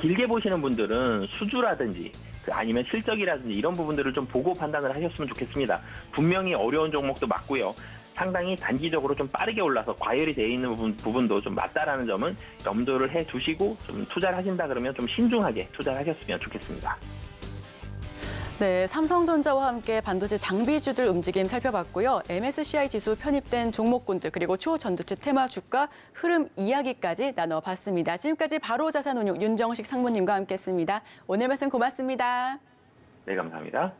길게 보시는 분들은 수주라든지 아니면 실적이라든지 이런 부분들을 좀 보고 판단을 하셨으면 좋겠습니다. 분명히 어려운 종목도 맞고요. 상당히 단기적으로 좀 빠르게 올라서 과열이 되어 있는 부분도 좀 맞다라는 점은 염두를 해 두시고 좀 투자를 하신다 그러면 좀 신중하게 투자를 하셨으면 좋겠습니다.
네, 삼성전자와 함께 반도체 장비주들 움직임 살펴봤고요. MSCI 지수 편입된 종목군들 그리고 초전도체 테마 주가 흐름 이야기까지 나눠봤습니다. 지금까지 바로자산운용 윤정식 상무님과 함께했습니다. 오늘 말씀 고맙습니다.
네, 감사합니다.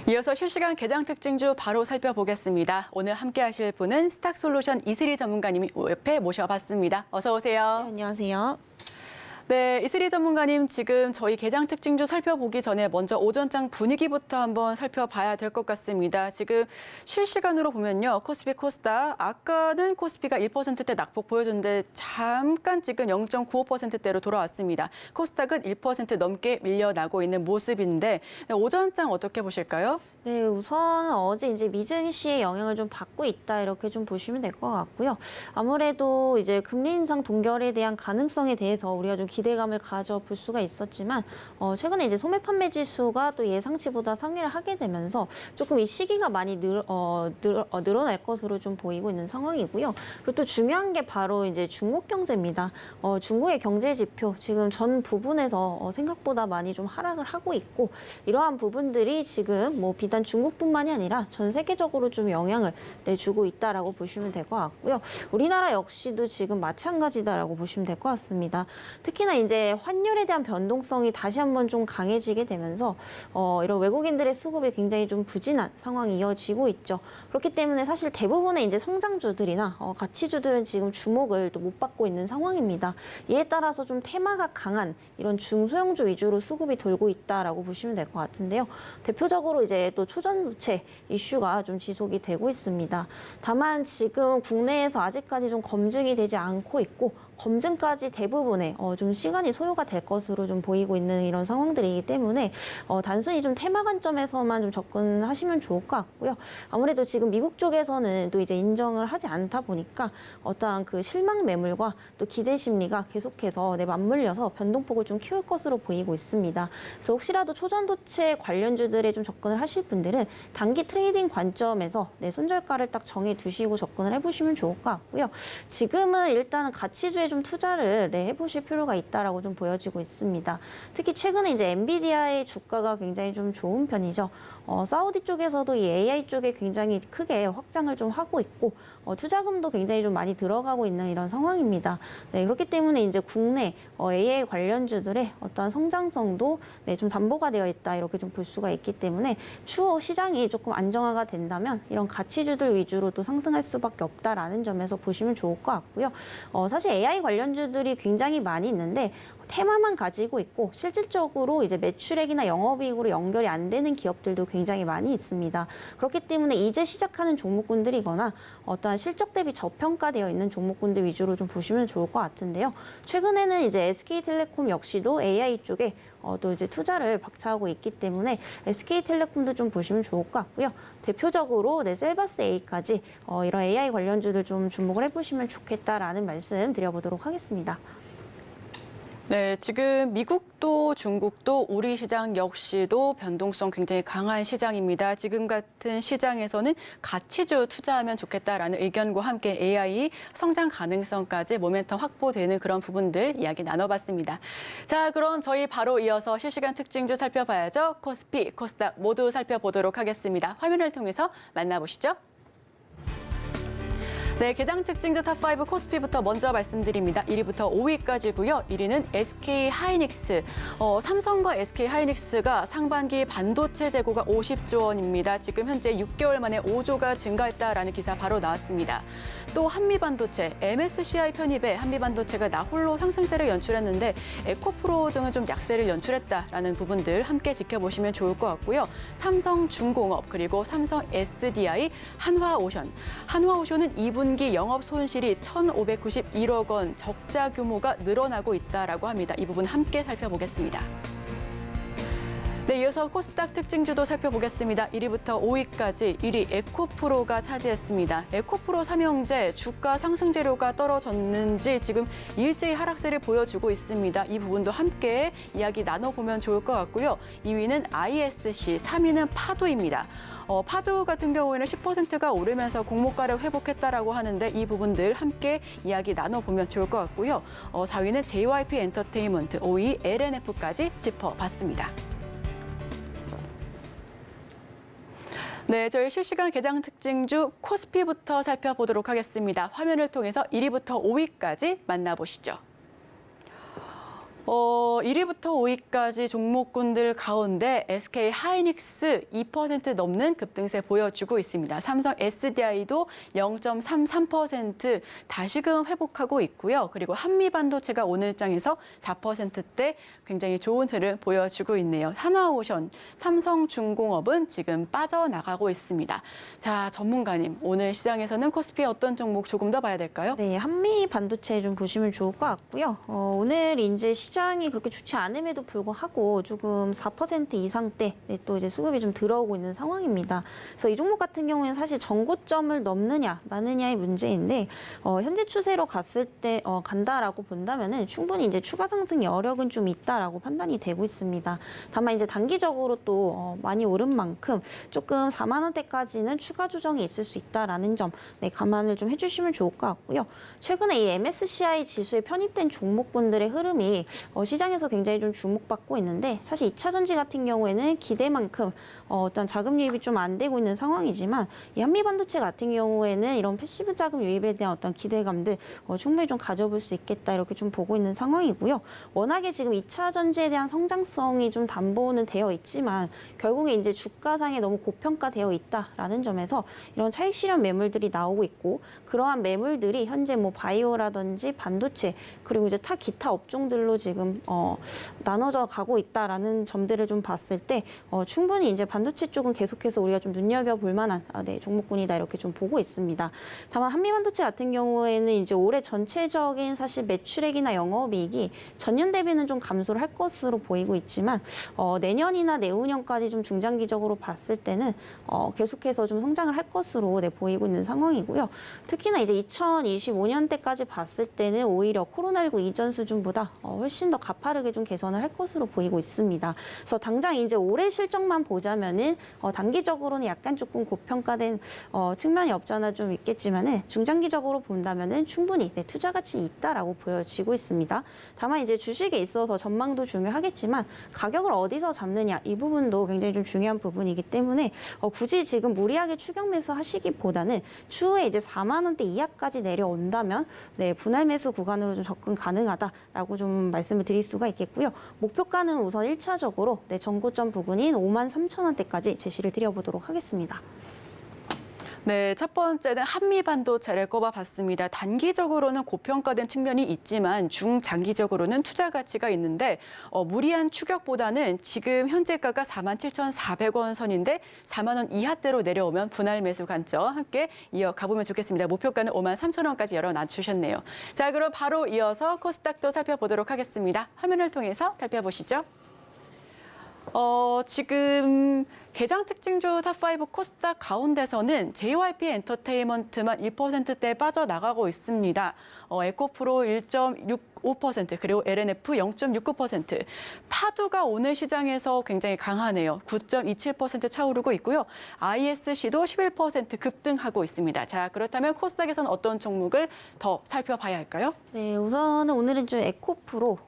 이어서 실시간 개장 특징주 바로 살펴보겠습니다. 오늘 함께 하실 분은 스탁솔루션 이슬희 전문가님 옆에 모셔봤습니다. 어서 오세요.
네, 안녕하세요.
네, 이슬희 전문가님 지금 저희 개장 특징주 살펴보기 전에 먼저 오전장 분위기부터 한번 살펴봐야 될 것 같습니다. 지금 실시간으로 보면요. 코스피 코스닥 아까는 코스피가 1%대 낙폭 보여줬는데 잠깐 지금 0.95%대로 돌아왔습니다. 코스닥은 1% 넘게 밀려나고 있는 모습인데 네, 오전장 어떻게 보실까요?
네, 우선 어제 이제 미증시의 영향을 좀 받고 있다 이렇게 좀 보시면 될 것 같고요. 아무래도 이제 금리 인상 동결에 대한 가능성에 대해서 우리가 좀 기대감을 가져볼 수가 있었지만 최근에 이제 소매 판매 지수가 또 예상치보다 상회를 하게 되면서 조금 이 시기가 많이 늘어날 것으로 좀 보이고 있는 상황이고요. 그리고 또 중요한 게 바로 이제 중국 경제입니다. 중국의 경제 지표 지금 전 부분에서 생각보다 많이 좀 하락을 하고 있고 이러한 부분들이 지금 뭐 비단 중국뿐만이 아니라 전 세계적으로 좀 영향을 내주고 있다라고 보시면 될 것 같고요. 우리나라 역시도 지금 마찬가지다라고 보시면 될 것 같습니다. 특히나 이제 환율에 대한 변동성이 다시 한번 좀 강해지게 되면서 이런 외국인들의 수급이 굉장히 좀 부진한 상황이 이어지고 있죠. 그렇기 때문에 사실 대부분의 이제 성장주들이나 가치주들은 지금 주목을 또 못 받고 있는 상황입니다. 이에 따라서 좀 테마가 강한 이런 중소형주 위주로 수급이 돌고 있다라고 보시면 될 것 같은데요. 대표적으로 이제 또 초전도체 이슈가 좀 지속이 되고 있습니다. 다만 지금 국내에서 아직까지 좀 검증이 되지 않고 있고 검증까지 대부분의 좀 시간이 소요가 될 것으로 좀 보이고 있는 이런 상황들이기 때문에 단순히 좀 테마 관점에서만 좀 접근하시면 좋을 것 같고요. 아무래도 지금 미국 쪽에서는 또 이제 인정을 하지 않다 보니까 어떠한 그 실망 매물과 또 기대 심리가 계속해서 맞물려서 변동폭을 좀 키울 것으로 보이고 있습니다. 그래서 혹시라도 초전도체 관련주들에 좀 접근을 하실 분들은 단기 트레이딩 관점에서 손절가를 딱 정해 두시고 접근을 해보시면 좋을 것 같고요. 지금은 일단은 가치주에 좀 투자를 해보실 필요가 있다라고 좀 보여지고 있습니다. 특히 최근에 이제 엔비디아의 주가가 굉장히 좀 좋은 편이죠. 사우디 쪽에서도 이 AI 쪽에 굉장히 크게 확장을 좀 하고 있고 투자금도 굉장히 좀 많이 들어가고 있는 이런 상황입니다. 네, 그렇기 때문에 이제 국내 AI 관련주들의 어떠한 성장성도 좀 담보가 되어 있다 이렇게 좀 볼 수가 있기 때문에 추후 시장이 조금 안정화가 된다면 이런 가치주들 위주로 또 상승할 수밖에 없다라는 점에서 보시면 좋을 것 같고요. 사실 AI 관련주들이 굉장히 많이 있는데 테마만 가지고 있고 실질적으로 이제 매출액이나 영업이익으로 연결이 안 되는 기업들도 굉장히 많이 있습니다. 그렇기 때문에 이제 시작하는 종목군들이거나 어떠한 실적 대비 저평가되어 있는 종목군들 위주로 좀 보시면 좋을 것 같은데요. 최근에는 이제 SK텔레콤 역시도 AI 쪽에 또 이제 투자를 박차하고 있기 때문에 SK텔레콤도 좀 보시면 좋을 것 같고요. 대표적으로 셀바스 A까지 이런 AI 관련주들 좀 주목을 해보시면 좋겠다라는 말씀 드려보도록 하겠습니다.
네, 지금 미국도 중국도 우리 시장 역시도 변동성 굉장히 강한 시장입니다. 지금 같은 시장에서는 가치주 투자하면 좋겠다라는 의견과 함께 AI 성장 가능성까지 모멘텀 확보되는 그런 부분들 이야기 나눠봤습니다. 자, 그럼 저희 바로 이어서 실시간 특징주 살펴봐야죠. 코스피, 코스닥 모두 살펴보도록 하겠습니다. 화면을 통해서 만나보시죠. 네, 개장 특징주 탑5 코스피부터 먼저 말씀드립니다. 1위부터 5위까지고요. 1위는 SK하이닉스. 삼성과 SK하이닉스가 상반기 반도체 재고가 50조 원입니다. 지금 현재 6개월 만에 5조가 증가했다라는 기사 바로 나왔습니다. 또 한미반도체, MSCI 편입에 한미반도체가 나홀로 상승세를 연출했는데 에코프로 등은 좀 약세를 연출했다라는 부분들 함께 지켜보시면 좋을 것 같고요. 삼성중공업 그리고 삼성 SDI, 한화오션. 한화오션은 2분기 영업 손실이 1,591억 원 적자 규모가 늘어나고 있다라고 합니다. 이 부분 함께 살펴보겠습니다. 네, 이어서 코스닥 특징주도 살펴보겠습니다. 1위부터 5위까지 1위 에코프로가 차지했습니다. 에코프로 삼형제 주가 상승 재료가 떨어졌는지 지금 일제히 하락세를 보여주고 있습니다. 이 부분도 함께 이야기 나눠보면 좋을 것 같고요. 2위는 ISC, 3위는 파두입니다. 파두 같은 경우에는 10%가 오르면서 공모가를 회복했다라고 하는데 이 부분들 함께 이야기 나눠보면 좋을 것 같고요. 4위는 JYP 엔터테인먼트, 5위 LNF까지 짚어봤습니다. 네, 저희 실시간 개장 특징주 코스피부터 살펴보도록 하겠습니다. 화면을 통해서 1위부터 5위까지 만나보시죠. 1위부터 5위까지 종목군들 가운데 SK하이닉스 2% 넘는 급등세 보여주고 있습니다. 삼성 SDI도 0.33% 다시금 회복하고 있고요. 그리고 한미반도체가 오늘장에서 4%대 굉장히 좋은 흐름 보여주고 있네요. 한화오션, 삼성중공업은 지금 빠져나가고 있습니다. 자, 전문가님, 오늘 시장에서는 코스피 어떤 종목 조금 더 봐야 될까요?
네, 한미반도체 좀 보시면 좋을 것 같고요. 오늘 이제 시장이 그렇게 좋지 않음에도 불구하고 조금 4% 이상대 또 이제 수급이 좀 들어오고 있는 상황입니다. 그래서 이 종목 같은 경우에는 사실 전고점을 넘느냐 마느냐의 문제인데 현재 추세로 갔을 때 간다라고 본다면은 충분히 이제 추가 상승 여력은 좀 있다라고 판단이 되고 있습니다. 다만 이제 단기적으로 또 많이 오른 만큼 조금 4만 원대까지는 추가 조정이 있을 수 있다라는 점 감안을 좀 해주시면 좋을 것 같고요. 최근에 이 MSCI 지수에 편입된 종목군들의 흐름이 시장에서 굉장히 좀 주목받고 있는데 사실 2차 전지 같은 경우에는 기대만큼 일단 자금 유입이 좀 안 되고 있는 상황이지만 이 한미반도체 같은 경우에는 이런 패시브 자금 유입에 대한 어떤 기대감들 충분히 좀 가져볼 수 있겠다 이렇게 좀 보고 있는 상황이고요. 워낙에 지금 2차 전지에 대한 성장성이 좀 담보는 되어 있지만 결국에 이제 주가상에 너무 고평가되어 있다라는 점에서 이런 차익 실현 매물들이 나오고 있고 그러한 매물들이 현재 뭐 바이오라든지 반도체 그리고 이제 타 기타 업종들로 지금 나눠져 가고 있다라는 점들을 좀 봤을 때 충분히 이제 반도체 쪽은 계속해서 우리가 좀 눈여겨볼 만한 종목군이다 이렇게 좀 보고 있습니다. 다만 한미반도체 같은 경우에는 이제 올해 전체적인 사실 매출액이나 영업이익이 전년 대비는 좀 감소를 할 것으로 보이고 있지만 내년이나 내후년까지 좀 중장기적으로 봤을 때는 계속해서 좀 성장을 할 것으로 보이고 있는 상황이고요. 특히나 이제 2025년대까지 봤을 때는 오히려 코로나19 이전 수준보다 훨씬 더 가파르게 좀 개선을 할 것으로 보이고 있습니다. 그래서 당장 이제 올해 실적만 보자면은 단기적으로는 약간 조금 고평가된 측면이 없잖아 좀 있겠지만은 중장기적으로 본다면은 충분히 투자 가치는 있다라고 보여지고 있습니다. 다만 이제 주식에 있어서 전망도 중요하겠지만 가격을 어디서 잡느냐 이 부분도 굉장히 좀 중요한 부분이기 때문에 굳이 지금 무리하게 추격 매수 하시기보다는 추후에 이제 4만 원대 이하까지 내려온다면 분할 매수 구간으로 좀 접근 가능하다라고 좀 말씀을 드릴 수가 있겠고요. 목표가는 우선 1차적으로 전고점 부근인 53,000원대까지 제시를 드려보도록 하겠습니다.
네, 첫 번째는 한미반도체를 꼽아봤습니다. 단기적으로는 고평가된 측면이 있지만 중장기적으로는 투자 가치가 있는데 무리한 추격보다는 지금 현재가가 47,400원 선인데 4만 원 이하대로 내려오면 분할 매수 관점 함께 이어가보면 좋겠습니다. 목표가는 53,000원까지 열어놔주셨네요. 자, 그럼 바로 이어서 코스닥도 살펴보도록 하겠습니다. 화면을 통해서 살펴보시죠. 지금 개장 특징주 탑5 코스닥 가운데서는 JYP 엔터테인먼트만 1%대 빠져나가고 있습니다. 에코프로 1.65% 그리고 LNF 0.69%. 파두가 오늘 시장에서 굉장히 강하네요. 9.27% 차오르고 있고요. ISC도 11% 급등하고 있습니다. 자, 그렇다면 코스닥에서는 어떤 종목을 더 살펴봐야 할까요?
네, 우선은 오늘은 좀 에코프로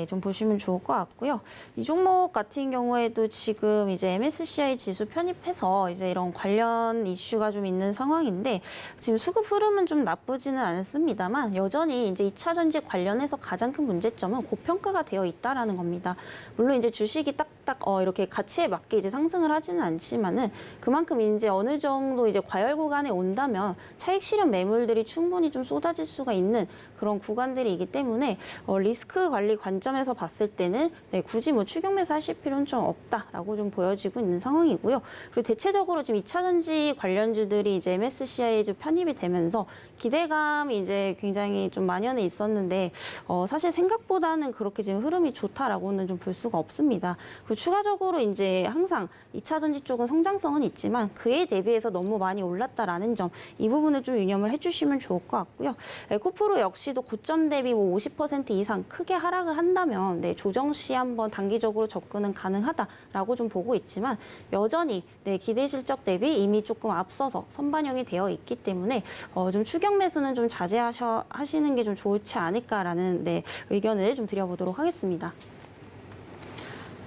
좀 보시면 좋을 것 같고요. 이 종목 같은 경우에도 지금 이제 MSCI 지수 편입해서 이제 이런 관련 이슈가 좀 있는 상황인데 지금 수급 흐름은 좀 나쁘지는 않습니다만 여전히 이제 2차 전지 관련해서 가장 큰 문제점은 고평가가 되어 있다라는 겁니다. 물론 이제 주식이 딱딱 이렇게 가치에 맞게 이제 상승을 하지는 않지만은 그만큼 이제 어느 정도 이제 과열 구간에 온다면 차익 실현 매물들이 충분히 좀 쏟아질 수가 있는 그런 구간들이기 때문에 리스크 관리 관점에서 봤을 때는 굳이 뭐 추격 매수하실 필요는 좀 없다라고 좀 보여지고 있는 상황이고요. 그리고 대체적으로 지금 2차 전지 관련주들이 이제 MSCI에 좀 편입이 되면서 기대감이 이제 굉장히 좀 만연해 있었는데 사실 생각보다는 그렇게 지금 흐름이 좋다라고는 좀 볼 수가 없습니다. 그리고 추가적으로 이제 항상 2차 전지 쪽은 성장성은 있지만 그에 대비해서 너무 많이 올랐다라는 점 이 부분을 좀 유념을 해주시면 좋을 것 같고요. 에코프로 역시도 고점 대비 뭐 50% 이상 크게 하락을 한다면 조정 시 한번 단기적으로 접근은 가능하다라고 좀 보고 있지만 여전히 기대 실적 대비 이미 조금 앞서서 선반영이 되어 있기 때문에 좀 추격 매수는 좀 자제하시는 게 좀 좋지 않을까라는 의견을 좀 드려보도록 하겠습니다.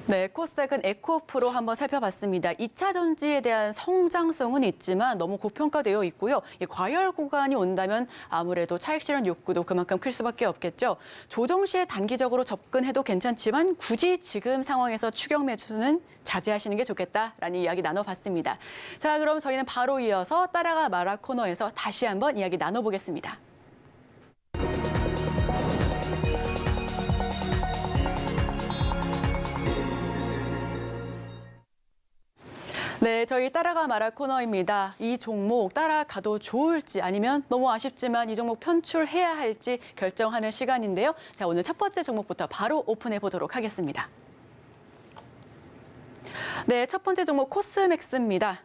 네, 코스닥은 에코프로 한번 살펴봤습니다. 2차 전지에 대한 성장성은 있지만 너무 고평가되어 있고요. 과열 구간이 온다면 아무래도 차익 실현 욕구도 그만큼 클 수밖에 없겠죠. 조정 시에 단기적으로 접근해도 괜찮지만 굳이 지금 상황에서 추격 매수는 자제하시는 게 좋겠다라는 이야기 나눠봤습니다. 자, 그럼 저희는 바로 이어서 따라가 마라 코너에서 다시 한번 이야기 나눠보겠습니다. 네, 저희 따라가 마라 코너입니다. 이 종목 따라가도 좋을지 아니면 너무 아쉽지만 이 종목 편출해야 할지 결정하는 시간인데요. 자, 오늘 첫 번째 종목부터 바로 오픈해 보도록 하겠습니다. 네, 첫 번째 종목 코스맥스입니다.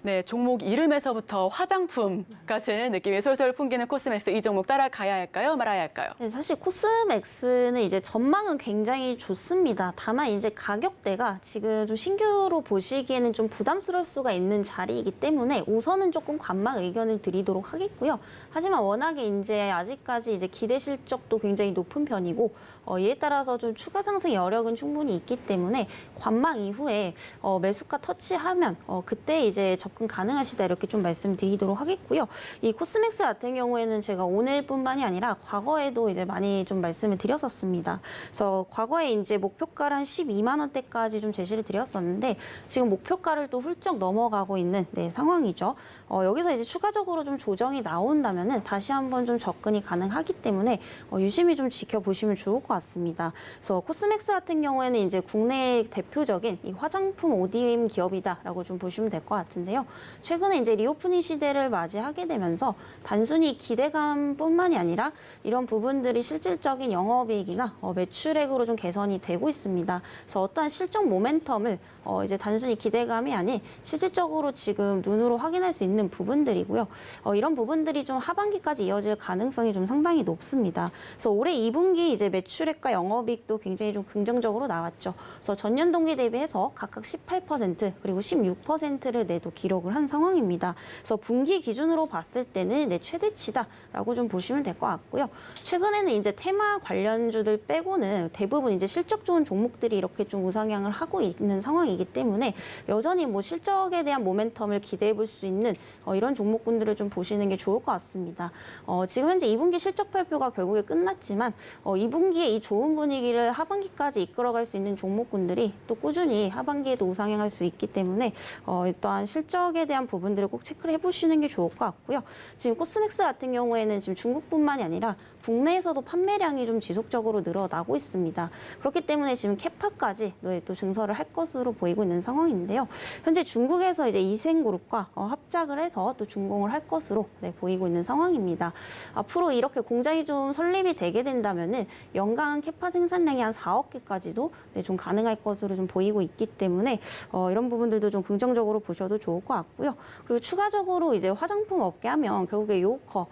네, 종목 이름에서부터 화장품 같은 느낌이 솔솔 풍기는 코스맥스. 이 종목 따라가야 할까요? 말아야 할까요?
네, 사실 코스맥스는 이제 전망은 굉장히 좋습니다. 다만 이제 가격대가 지금 좀 신규로 보시기에는 좀 부담스러울 수가 있는 자리이기 때문에 우선은 조금 관망 의견을 드리도록 하겠고요. 하지만 워낙에 이제 아직까지 이제 기대 실적도 굉장히 높은 편이고 이에 따라서 좀 추가 상승 여력은 충분히 있기 때문에 관망 이후에 매수가 터치하면 그때 이제 접근 가능하시다 이렇게 좀 말씀드리도록 하겠고요. 이 코스맥스 같은 경우에는 제가 오늘뿐만이 아니라 과거에도 이제 많이 좀 말씀을 드렸었습니다. 그래서 과거에 이제 목표가를 한 12만 원대까지 좀 제시를 드렸었는데 지금 목표가를 또 훌쩍 넘어가고 있는 상황이죠. 여기서 이제 추가적으로 좀 조정이 나온다면은 다시 한번 좀 접근이 가능하기 때문에 유심히 좀 지켜보시면 좋을 것 같습니다. 그래서 코스맥스 같은 경우에는 이제 국내 대표적인 이 화장품 ODM 기업이다라고 좀 보시면 될 것 같은데요. 최근에 이제 리오프닝 시대를 맞이하게 되면서 단순히 기대감뿐만이 아니라 이런 부분들이 실질적인 영업이익이나 매출액으로 좀 개선이 되고 있습니다. 그래서 어떠한 실적 모멘텀을 이제 단순히 기대감이 아닌 실질적으로 지금 눈으로 확인할 수 있는 부분들이고요. 이런 부분들이 좀 하반기까지 이어질 가능성이 좀 상당히 높습니다. 그래서 올해 2분기 이제 매출액과 영업이익도 굉장히 좀 긍정적으로 나왔죠. 그래서 전년 동기 대비해서 각각 18% 그리고 16%를 내도 기록을 한 상황입니다. 그래서 분기 기준으로 봤을 때는 최대치다라고 좀 보시면 될 것 같고요. 최근에는 이제 테마 관련주들 빼고는 대부분 이제 실적 좋은 종목들이 이렇게 좀 우상향을 하고 있는 상황이기 때문에 여전히 뭐 실적에 대한 모멘텀을 기대해 볼 수 있는 이런 종목군들을 좀 보시는 게 좋을 것 같습니다. 지금 현재 2분기 실적 발표가 결국에 끝났지만 2분기에 이 좋은 분위기를 하반기까지 이끌어갈 수 있는 종목군들이 또 꾸준히 하반기에도 우상향할 수 있기 때문에 또한 실적에 대한 부분들을 꼭 체크를 해보시는 게 좋을 것 같고요. 지금 코스맥스 같은 경우에는 지금 중국뿐만이 아니라 국내에서도 판매량이 좀 지속적으로 늘어나고 있습니다. 그렇기 때문에 지금 캐파까지 또 증설을 할 것으로 보이고 있는 상황인데요. 현재 중국에서 이제 이센그룹과 합작을 해서 또 준공을 할 것으로 보이고 있는 상황입니다. 앞으로 이렇게 공장이 좀 설립이 되게 된다면은 연간 캐파 생산량이 한 4억 개까지도 좀 가능할 것으로 좀 보이고 있기 때문에 이런 부분들도 좀 긍정적으로 보셔도 좋을 것 같고요. 그리고 추가적으로 이제 화장품 업계 하면 결국에 요커,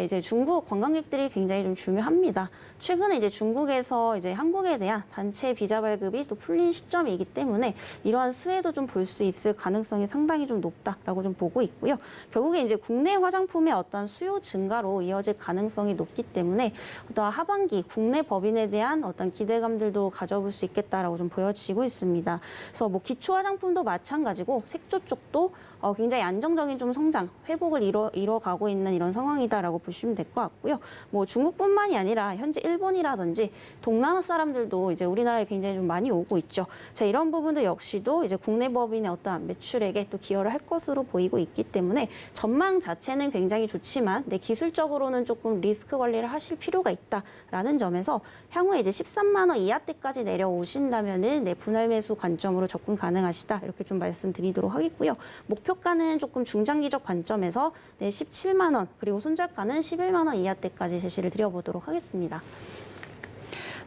이제 중국 관광객들이 굉장히 좀 중요합니다. 최근에 이제 중국에서 이제 한국에 대한 단체 비자 발급이 또 풀린 시점이기 때문에 이러한 수혜도 좀 볼 수 있을 가능성이 상당히 좀 높다라고 좀 보고 있고요. 결국에 이제 국내 화장품의 어떤 수요 증가로 이어질 가능성이 높기 때문에 어떤 하반기 국내 법인에 대한 어떤 기대감들도 가져볼 수 있겠다라고 좀 보여지고 있습니다. 그래서 뭐 기초 화장품도 마찬가지고 색조 쪽도 굉장히 안정적인 좀 성장, 회복을 이뤄가고 있는 이런 상황이다라고 보시면 될 것 같고요. 뭐 중국뿐만이 아니라 현재 일본이라든지 동남아 사람들도 이제 우리나라에 굉장히 좀 많이 오고 있죠. 자, 이런 부분들 역시도 이제 국내 법인의 어떠한 매출액에 또 기여를 할 것으로 보이고 있기 때문에 전망 자체는 굉장히 좋지만 기술적으로는 조금 리스크 관리를 하실 필요가 있다라는 점에서 향후에 이제 13만 원 이하대까지 내려오신다면은 분할 매수 관점으로 접근 가능하시다 이렇게 좀 말씀드리도록 하겠고요. 목표가는 조금 중장기적 관점에서 17만 원 그리고 손절가는 11만 원 이하대까지 제시를 드려보도록 하겠습니다.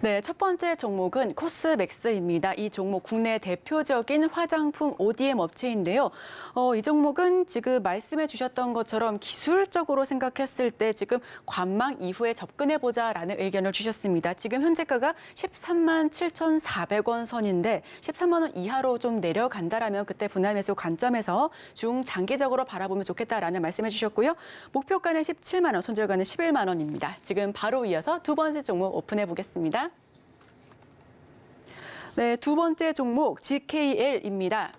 네, 첫 번째 종목은 코스맥스입니다. 이 종목 국내 대표적인 화장품 ODM 업체인데요. 이 종목은 지금 말씀해 주셨던 것처럼 기술적으로 생각했을 때 지금 관망 이후에 접근해보자라는 의견을 주셨습니다. 지금 현재가가 13만 7,400원 선인데 13만 원 이하로 좀 내려간다라면 그때 분할 매수 관점에서 중장기적으로 바라보면 좋겠다라는 말씀해 주셨고요. 목표가는 17만 원, 손절가는 11만 원입니다. 지금 바로 이어서 두 번째 종목 오픈해 보겠습니다. 네, 두 번째 종목 GKL입니다.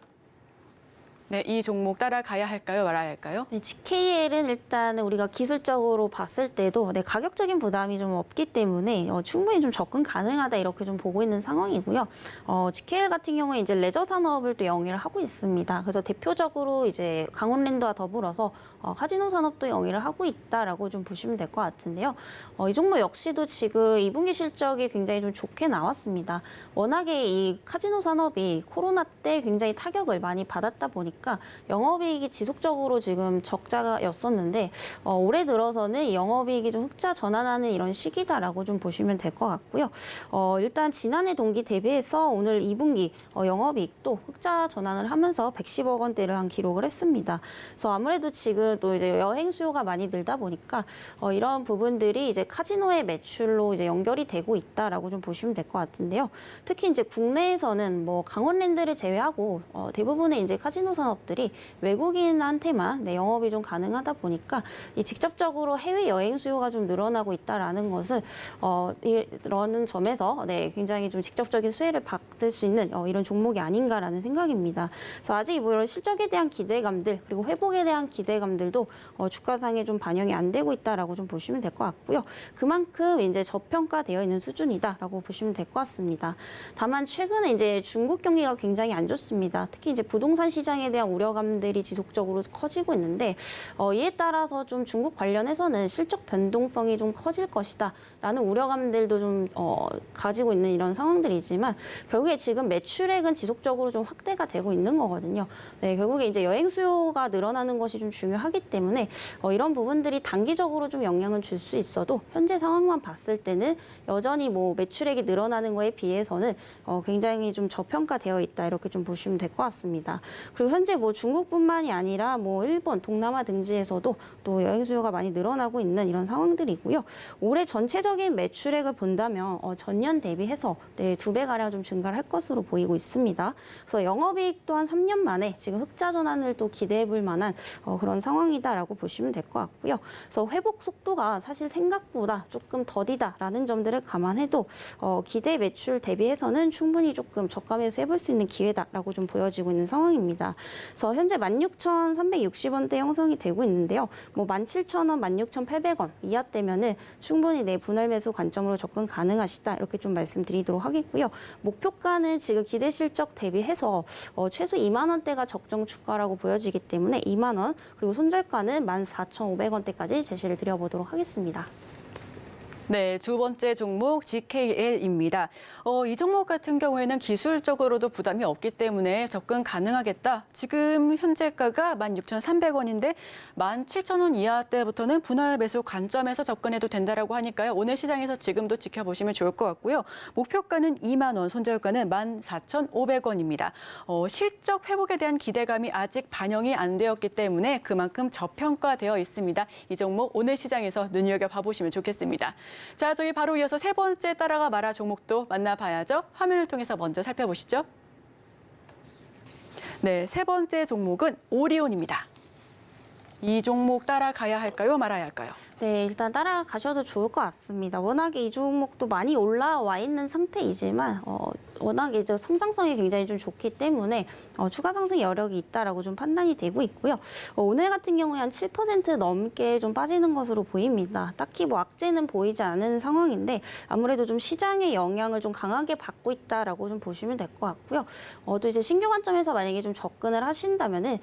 네, 이 종목 따라가야 할까요? 말아야 할까요?
네, GKL은 일단 우리가 기술적으로 봤을 때도 가격적인 부담이 좀 없기 때문에 충분히 좀 접근 가능하다 이렇게 좀 보고 있는 상황이고요. GKL 같은 경우에 이제 레저 산업을 또 영위를 하고 있습니다. 그래서 대표적으로 이제 강원랜드와 더불어서 카지노 산업도 영위를 하고 있다라고 좀 보시면 될 것 같은데요. 이 종목 역시도 지금 2분기 실적이 굉장히 좀 좋게 나왔습니다. 워낙에 이 카지노 산업이 코로나 때 굉장히 타격을 많이 받았다 보니까 영업이익이 지속적으로 지금 적자였었는데 올해 들어서는 이 영업이익이 좀 흑자 전환하는 이런 시기다라고 좀 보시면 될 것 같고요. 일단 지난해 동기 대비해서 오늘 2분기 영업이익도 흑자 전환을 하면서 110억 원대를 한 기록을 했습니다. 그래서 아무래도 지금 또 이제 여행 수요가 많이 늘다 보니까 이런 부분들이 이제 카지노의 매출로 이제 연결이 되고 있다라고 좀 보시면 될 것 같은데요. 특히 이제 국내에서는 뭐 강원랜드를 제외하고 대부분의 이제 카지노 산업들이 외국인한테만 영업이 좀 가능하다 보니까 이 직접적으로 해외 여행 수요가 좀 늘어나고 있다라는 것은 이런 점에서 굉장히 좀 직접적인 수혜를 받을 수 있는 이런 종목이 아닌가라는 생각입니다. 그래서 아직 뭐 이런 실적에 대한 기대감들 그리고 회복에 대한 기대감들도 주가상에 좀 반영이 안 되고 있다라고 좀 보시면 될 것 같고요. 그만큼 이제 저평가되어 있는 수준이다라고 보시면 될 것 같습니다. 다만 최근에 이제 중국 경기가 굉장히 안 좋습니다. 특히 이제 부동산 시장에 대한 우려감들이 지속적으로 커지고 있는데 이에 따라서 좀 중국 관련해서는 실적 변동성이 좀 커질 것이다라는 우려감들도 좀 가지고 있는 이런 상황들이지만 결국에 지금 매출액은 지속적으로 좀 확대가 되고 있는 거거든요. 네, 결국에 이제 여행 수요가 늘어나는 것이 좀 중요하기 때문에 이런 부분들이 단기적으로 좀 영향을 줄 수 있어도 현재 상황만 봤을 때는 여전히 뭐 매출액이 늘어나는 거에 비해서는 굉장히 좀 저평가되어 있다 이렇게 좀 보시면 될 것 같습니다. 그리고 현재 뭐 중국뿐만이 아니라 뭐 일본, 동남아 등지에서도 또 여행 수요가 많이 늘어나고 있는 이런 상황들이고요. 올해 전체적인 매출액을 본다면 전년 대비해서 2배 가량 좀 증가를 할 것으로 보이고 있습니다. 그래서 영업이익 또한 3년 만에 지금 흑자 전환을 또 기대해 볼 만한 그런 상황이다라고 보시면 될 것 같고요. 그래서 회복 속도가 사실 생각보다 조금 더디다라는 점들을 감안해도 기대 매출 대비해서는 충분히 조금 저가매수 해볼 수 있는 기회다라고 좀 보여지고 있는 상황입니다. 그래서 현재 16,360원대 형성이 되고 있는데요. 뭐 17,000원, 16,800원 이하대면은 충분히 내 분할 매수 관점으로 접근 가능하시다 이렇게 좀 말씀드리도록 하겠고요. 목표가는 지금 기대 실적 대비해서 최소 2만 원대가 적정 주가라고 보여지기 때문에 2만 원 그리고 손절가는 14,500원대까지 제시를 드려보도록 하겠습니다.
네, 두 번째 종목 GKL입니다. 이 종목 같은 경우에는 기술적으로도 부담이 없기 때문에 접근 가능하겠다. 지금 현재가가 16,300원인데 17,000원 이하대부터는 분할 매수 관점에서 접근해도 된다라고 하니까요. 오늘 시장에서 지금도 지켜보시면 좋을 것 같고요. 목표가는 2만 원, 손절가는 14,500원입니다. 실적 회복에 대한 기대감이 아직 반영이 안 되었기 때문에 그만큼 저평가되어 있습니다. 이 종목 오늘 시장에서 눈여겨봐 보시면 좋겠습니다. 자, 저희 바로 이어서 세 번째 따라가 마라 종목도 만나봐야죠. 화면을 통해서 먼저 살펴보시죠. 네, 세 번째 종목은 오리온입니다. 이 종목 따라가야 할까요? 말아야 할까요?
네, 일단 따라가셔도 좋을 것 같습니다. 워낙에 이 종목도 많이 올라와 있는 상태이지만 워낙에 이제 성장성이 굉장히 좀 좋기 때문에 추가 상승 여력이 있다라고 좀 판단이 되고 있고요. 오늘 같은 경우에 한 7% 넘게 좀 빠지는 것으로 보입니다. 딱히 뭐 악재는 보이지 않은 상황인데 아무래도 좀 시장의 영향을 좀 강하게 받고 있다라고 좀 보시면 될 것 같고요. 또 이제 신규 관점에서 만약에 좀 접근을 하신다면은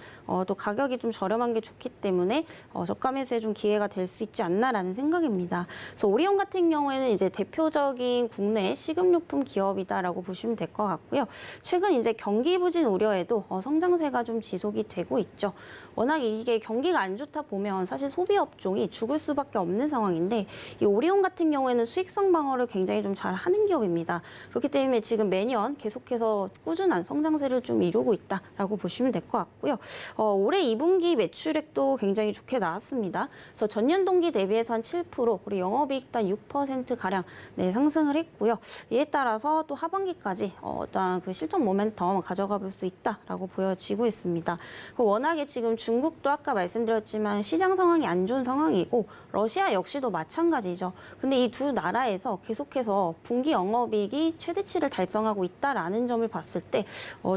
또 가격이 좀 저렴한 게 좋기 때문에 저가 매수에 좀 기회가 될 수 있지 않나라는 생각입니다. 그래서 오리온 같은 경우에는 이제 대표적인 국내 식음료품 기업이다라고 보시면 될 것 같고요. 최근 이제 경기 부진 우려에도 성장세가 좀 지속이 되고 있죠. 워낙 이게 경기가 안 좋다 보면 사실 소비 업종이 죽을 수밖에 없는 상황인데 이 오리온 같은 경우에는 수익성 방어를 굉장히 좀 잘 하는 기업입니다. 그렇기 때문에 지금 매년 계속해서 꾸준한 성장세를 좀 이루고 있다라고 보시면 될 것 같고요. 올해 2분기 매출액도 굉장히 좋게 나왔습니다. 그래서 전년 동기 대비해서 한 7%, 그리고 영업이익도 한 6%가량 상승을 했고요. 이에 따라서 또 하반기까지 어떤 그 실적 모멘텀 가져가 볼 수 있다라고 보여지고 있습니다. 워낙에 지금 중국도 아까 말씀드렸지만 시장 상황이 안 좋은 상황이고 러시아 역시도 마찬가지죠. 근데 이 두 나라에서 계속해서 분기 영업이익이 최대치를 달성하고 있다라는 점을 봤을 때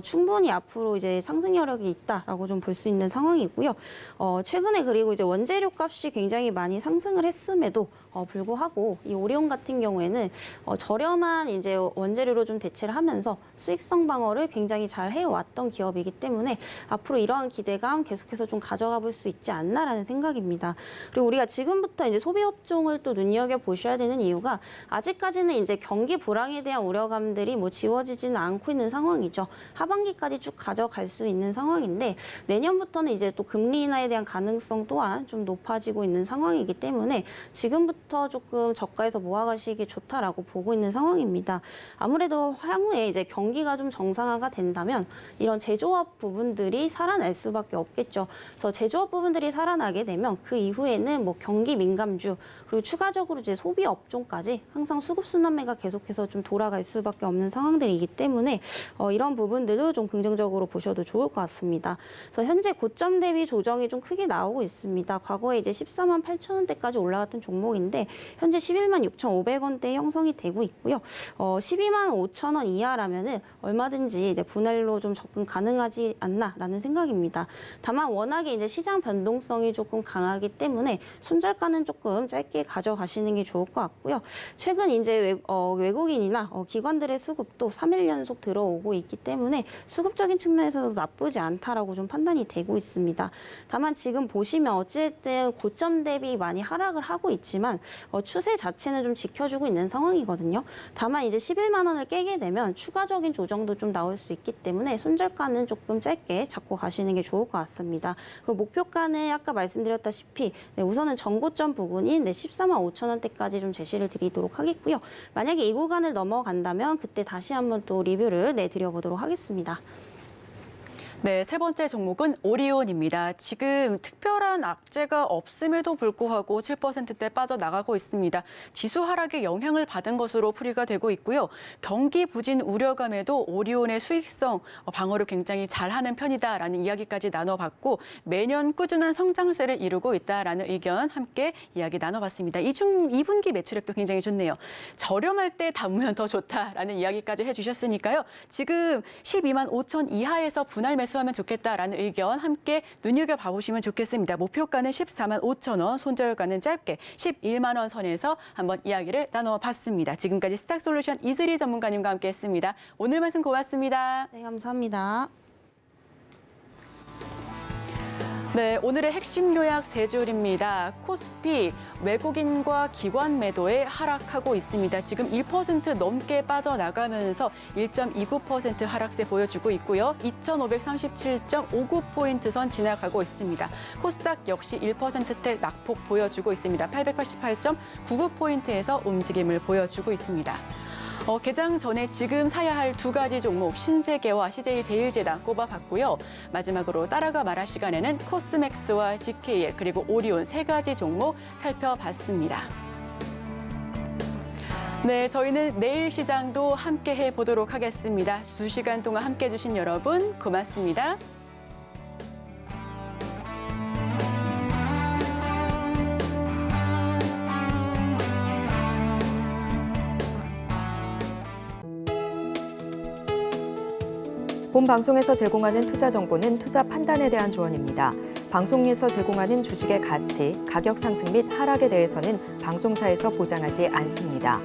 충분히 앞으로 이제 상승 여력이 있다라고 좀 볼 수 있는 상황이고요. 최근에 그리고 이제 원재료 값이 굉장히 많이 상승을 했음에도 불구하고 이 오리온 같은 경우에는 저렴한 이제 원재료로 좀 대체를 하면서 수익성 방어를 굉장히 잘 해왔던 기업이기 때문에 앞으로 이러한 기대감 계속해서 좀 가져가 볼 수 있지 않나라는 생각입니다. 그리고 우리가 지금부터 이제 소비 업종을 또 눈여겨 보셔야 되는 이유가 아직까지는 이제 경기 불황에 대한 우려감들이 뭐 지워지지는 않고 있는 상황이죠. 하반기까지 쭉 가져갈 수 있는 상황인데 내년부터는 이제 또 금리 인하에 대한 가능성 또한 좀 높아지고 있는 상황이기 때문에 지금부터 조금 저가에서 모아가시기 좋다라고 보고 있는 상황입니다. 아무래도 향후에 이제 경기가 좀 정상화가 된다면 이런 제조업 부분들이 살아날 수밖에 없겠죠. 그래서 제조업 부분들이 살아나게 되면 그 이후에는 뭐 경기 민감주 그리고 추가적으로 이제 소비 업종까지 항상 수급 순환매가 계속해서 좀 돌아갈 수밖에 없는 상황들이기 때문에 이런 부분들도 좀 긍정적으로 보셔도 좋을 것 같습니다. 그래서 현재 고점 대비 조정이 좀 크게 나오고 있습니다. 과거에 이제 14만 8천 원대까지 올라갔던 종목인데 현재 11만 6,500원대 형성이 되고 있고요. 12만 5천 원 이하라면은 얼마든지 분할로 좀 접근 가능하지 않나라는 생각입니다. 다만 워낙에 이제 시장 변동성이 조금 강하기 때문에 손절가는 조금 짧게 가져가시는 게 좋을 것 같고요. 최근 이제 외국인이나 기관들의 수급도 3일 연속 들어오고 있기 때문에 수급적인 측면에서도 나쁘지 않다라고 좀 판단이 되고 있습니다. 다만 지금 보시면 어쨌든 고점 대비 많이 하락을 하고 있지만 추세 자체는 좀 지켜주고 있는 상황이거든요. 다만 이제 11만 원을 깨게 되면 추가적인 조정도 좀 나올 수 있기 때문에 손절가는 조금 짧게 잡고 가시는 게 좋을 것 같습니다. 그 목표가는 아까 말씀드렸다시피 우선은 전고점 부근인 14만 5천 원대까지 좀 제시를 드리도록 하겠고요. 만약에 이 구간을 넘어간다면 그때 다시 한번 또 리뷰를 드려보도록 하겠습니다.
네, 세 번째 종목은 오리온입니다. 지금 특별한 악재가 없음에도 불구하고 7%대 빠져나가고 있습니다. 지수 하락에 영향을 받은 것으로 풀이가 되고 있고요. 경기 부진 우려감에도 오리온의 수익성 방어를 굉장히 잘하는 편이다라는 이야기까지 나눠봤고 매년 꾸준한 성장세를 이루고 있다라는 의견 함께 이야기 나눠봤습니다. 2분기 매출액도 굉장히 좋네요. 저렴할 때 담으면 더 좋다라는 이야기까지 해주셨으니까요. 지금 12만 5천 이하에서 분할 매수하면 좋겠다라는 의견 함께 눈여겨봐보시면 좋겠습니다. 목표가는 14만 5천 원, 손절가는 짧게 11만 원 선에서 한번 이야기를 나눠봤습니다. 지금까지 스탁솔루션 이슬희 전문가님과 함께했습니다. 오늘 말씀 고맙습니다.
네, 감사합니다.
네. 네, 오늘의 핵심 요약 세 줄입니다. 코스피 외국인과 기관 매도에 하락하고 있습니다. 지금 1% 넘게 빠져나가면서 1.29% 하락세 보여주고 있고요. 2,537.59포인트 선 지나가고 있습니다. 코스닥 역시 1%대 낙폭 보여주고 있습니다. 888.99포인트에서 움직임을 보여주고 있습니다. 개장 전에 지금 사야 할 두 가지 종목 신세계와 CJ제일제당 꼽아봤고요. 마지막으로 따라가 말할 시간에는 코스맥스와 GKL 그리고 오리온 세 가지 종목 살펴봤습니다. 네, 저희는 내일 시장도 함께 해보도록 하겠습니다. 2시간 동안 함께해 주신 여러분 고맙습니다.
본 방송에서 제공하는 투자 정보는 투자 판단에 대한 조언입니다. 방송에서 제공하는 주식의 가치, 가격 상승 및 하락에 대해서는 방송사에서 보장하지 않습니다.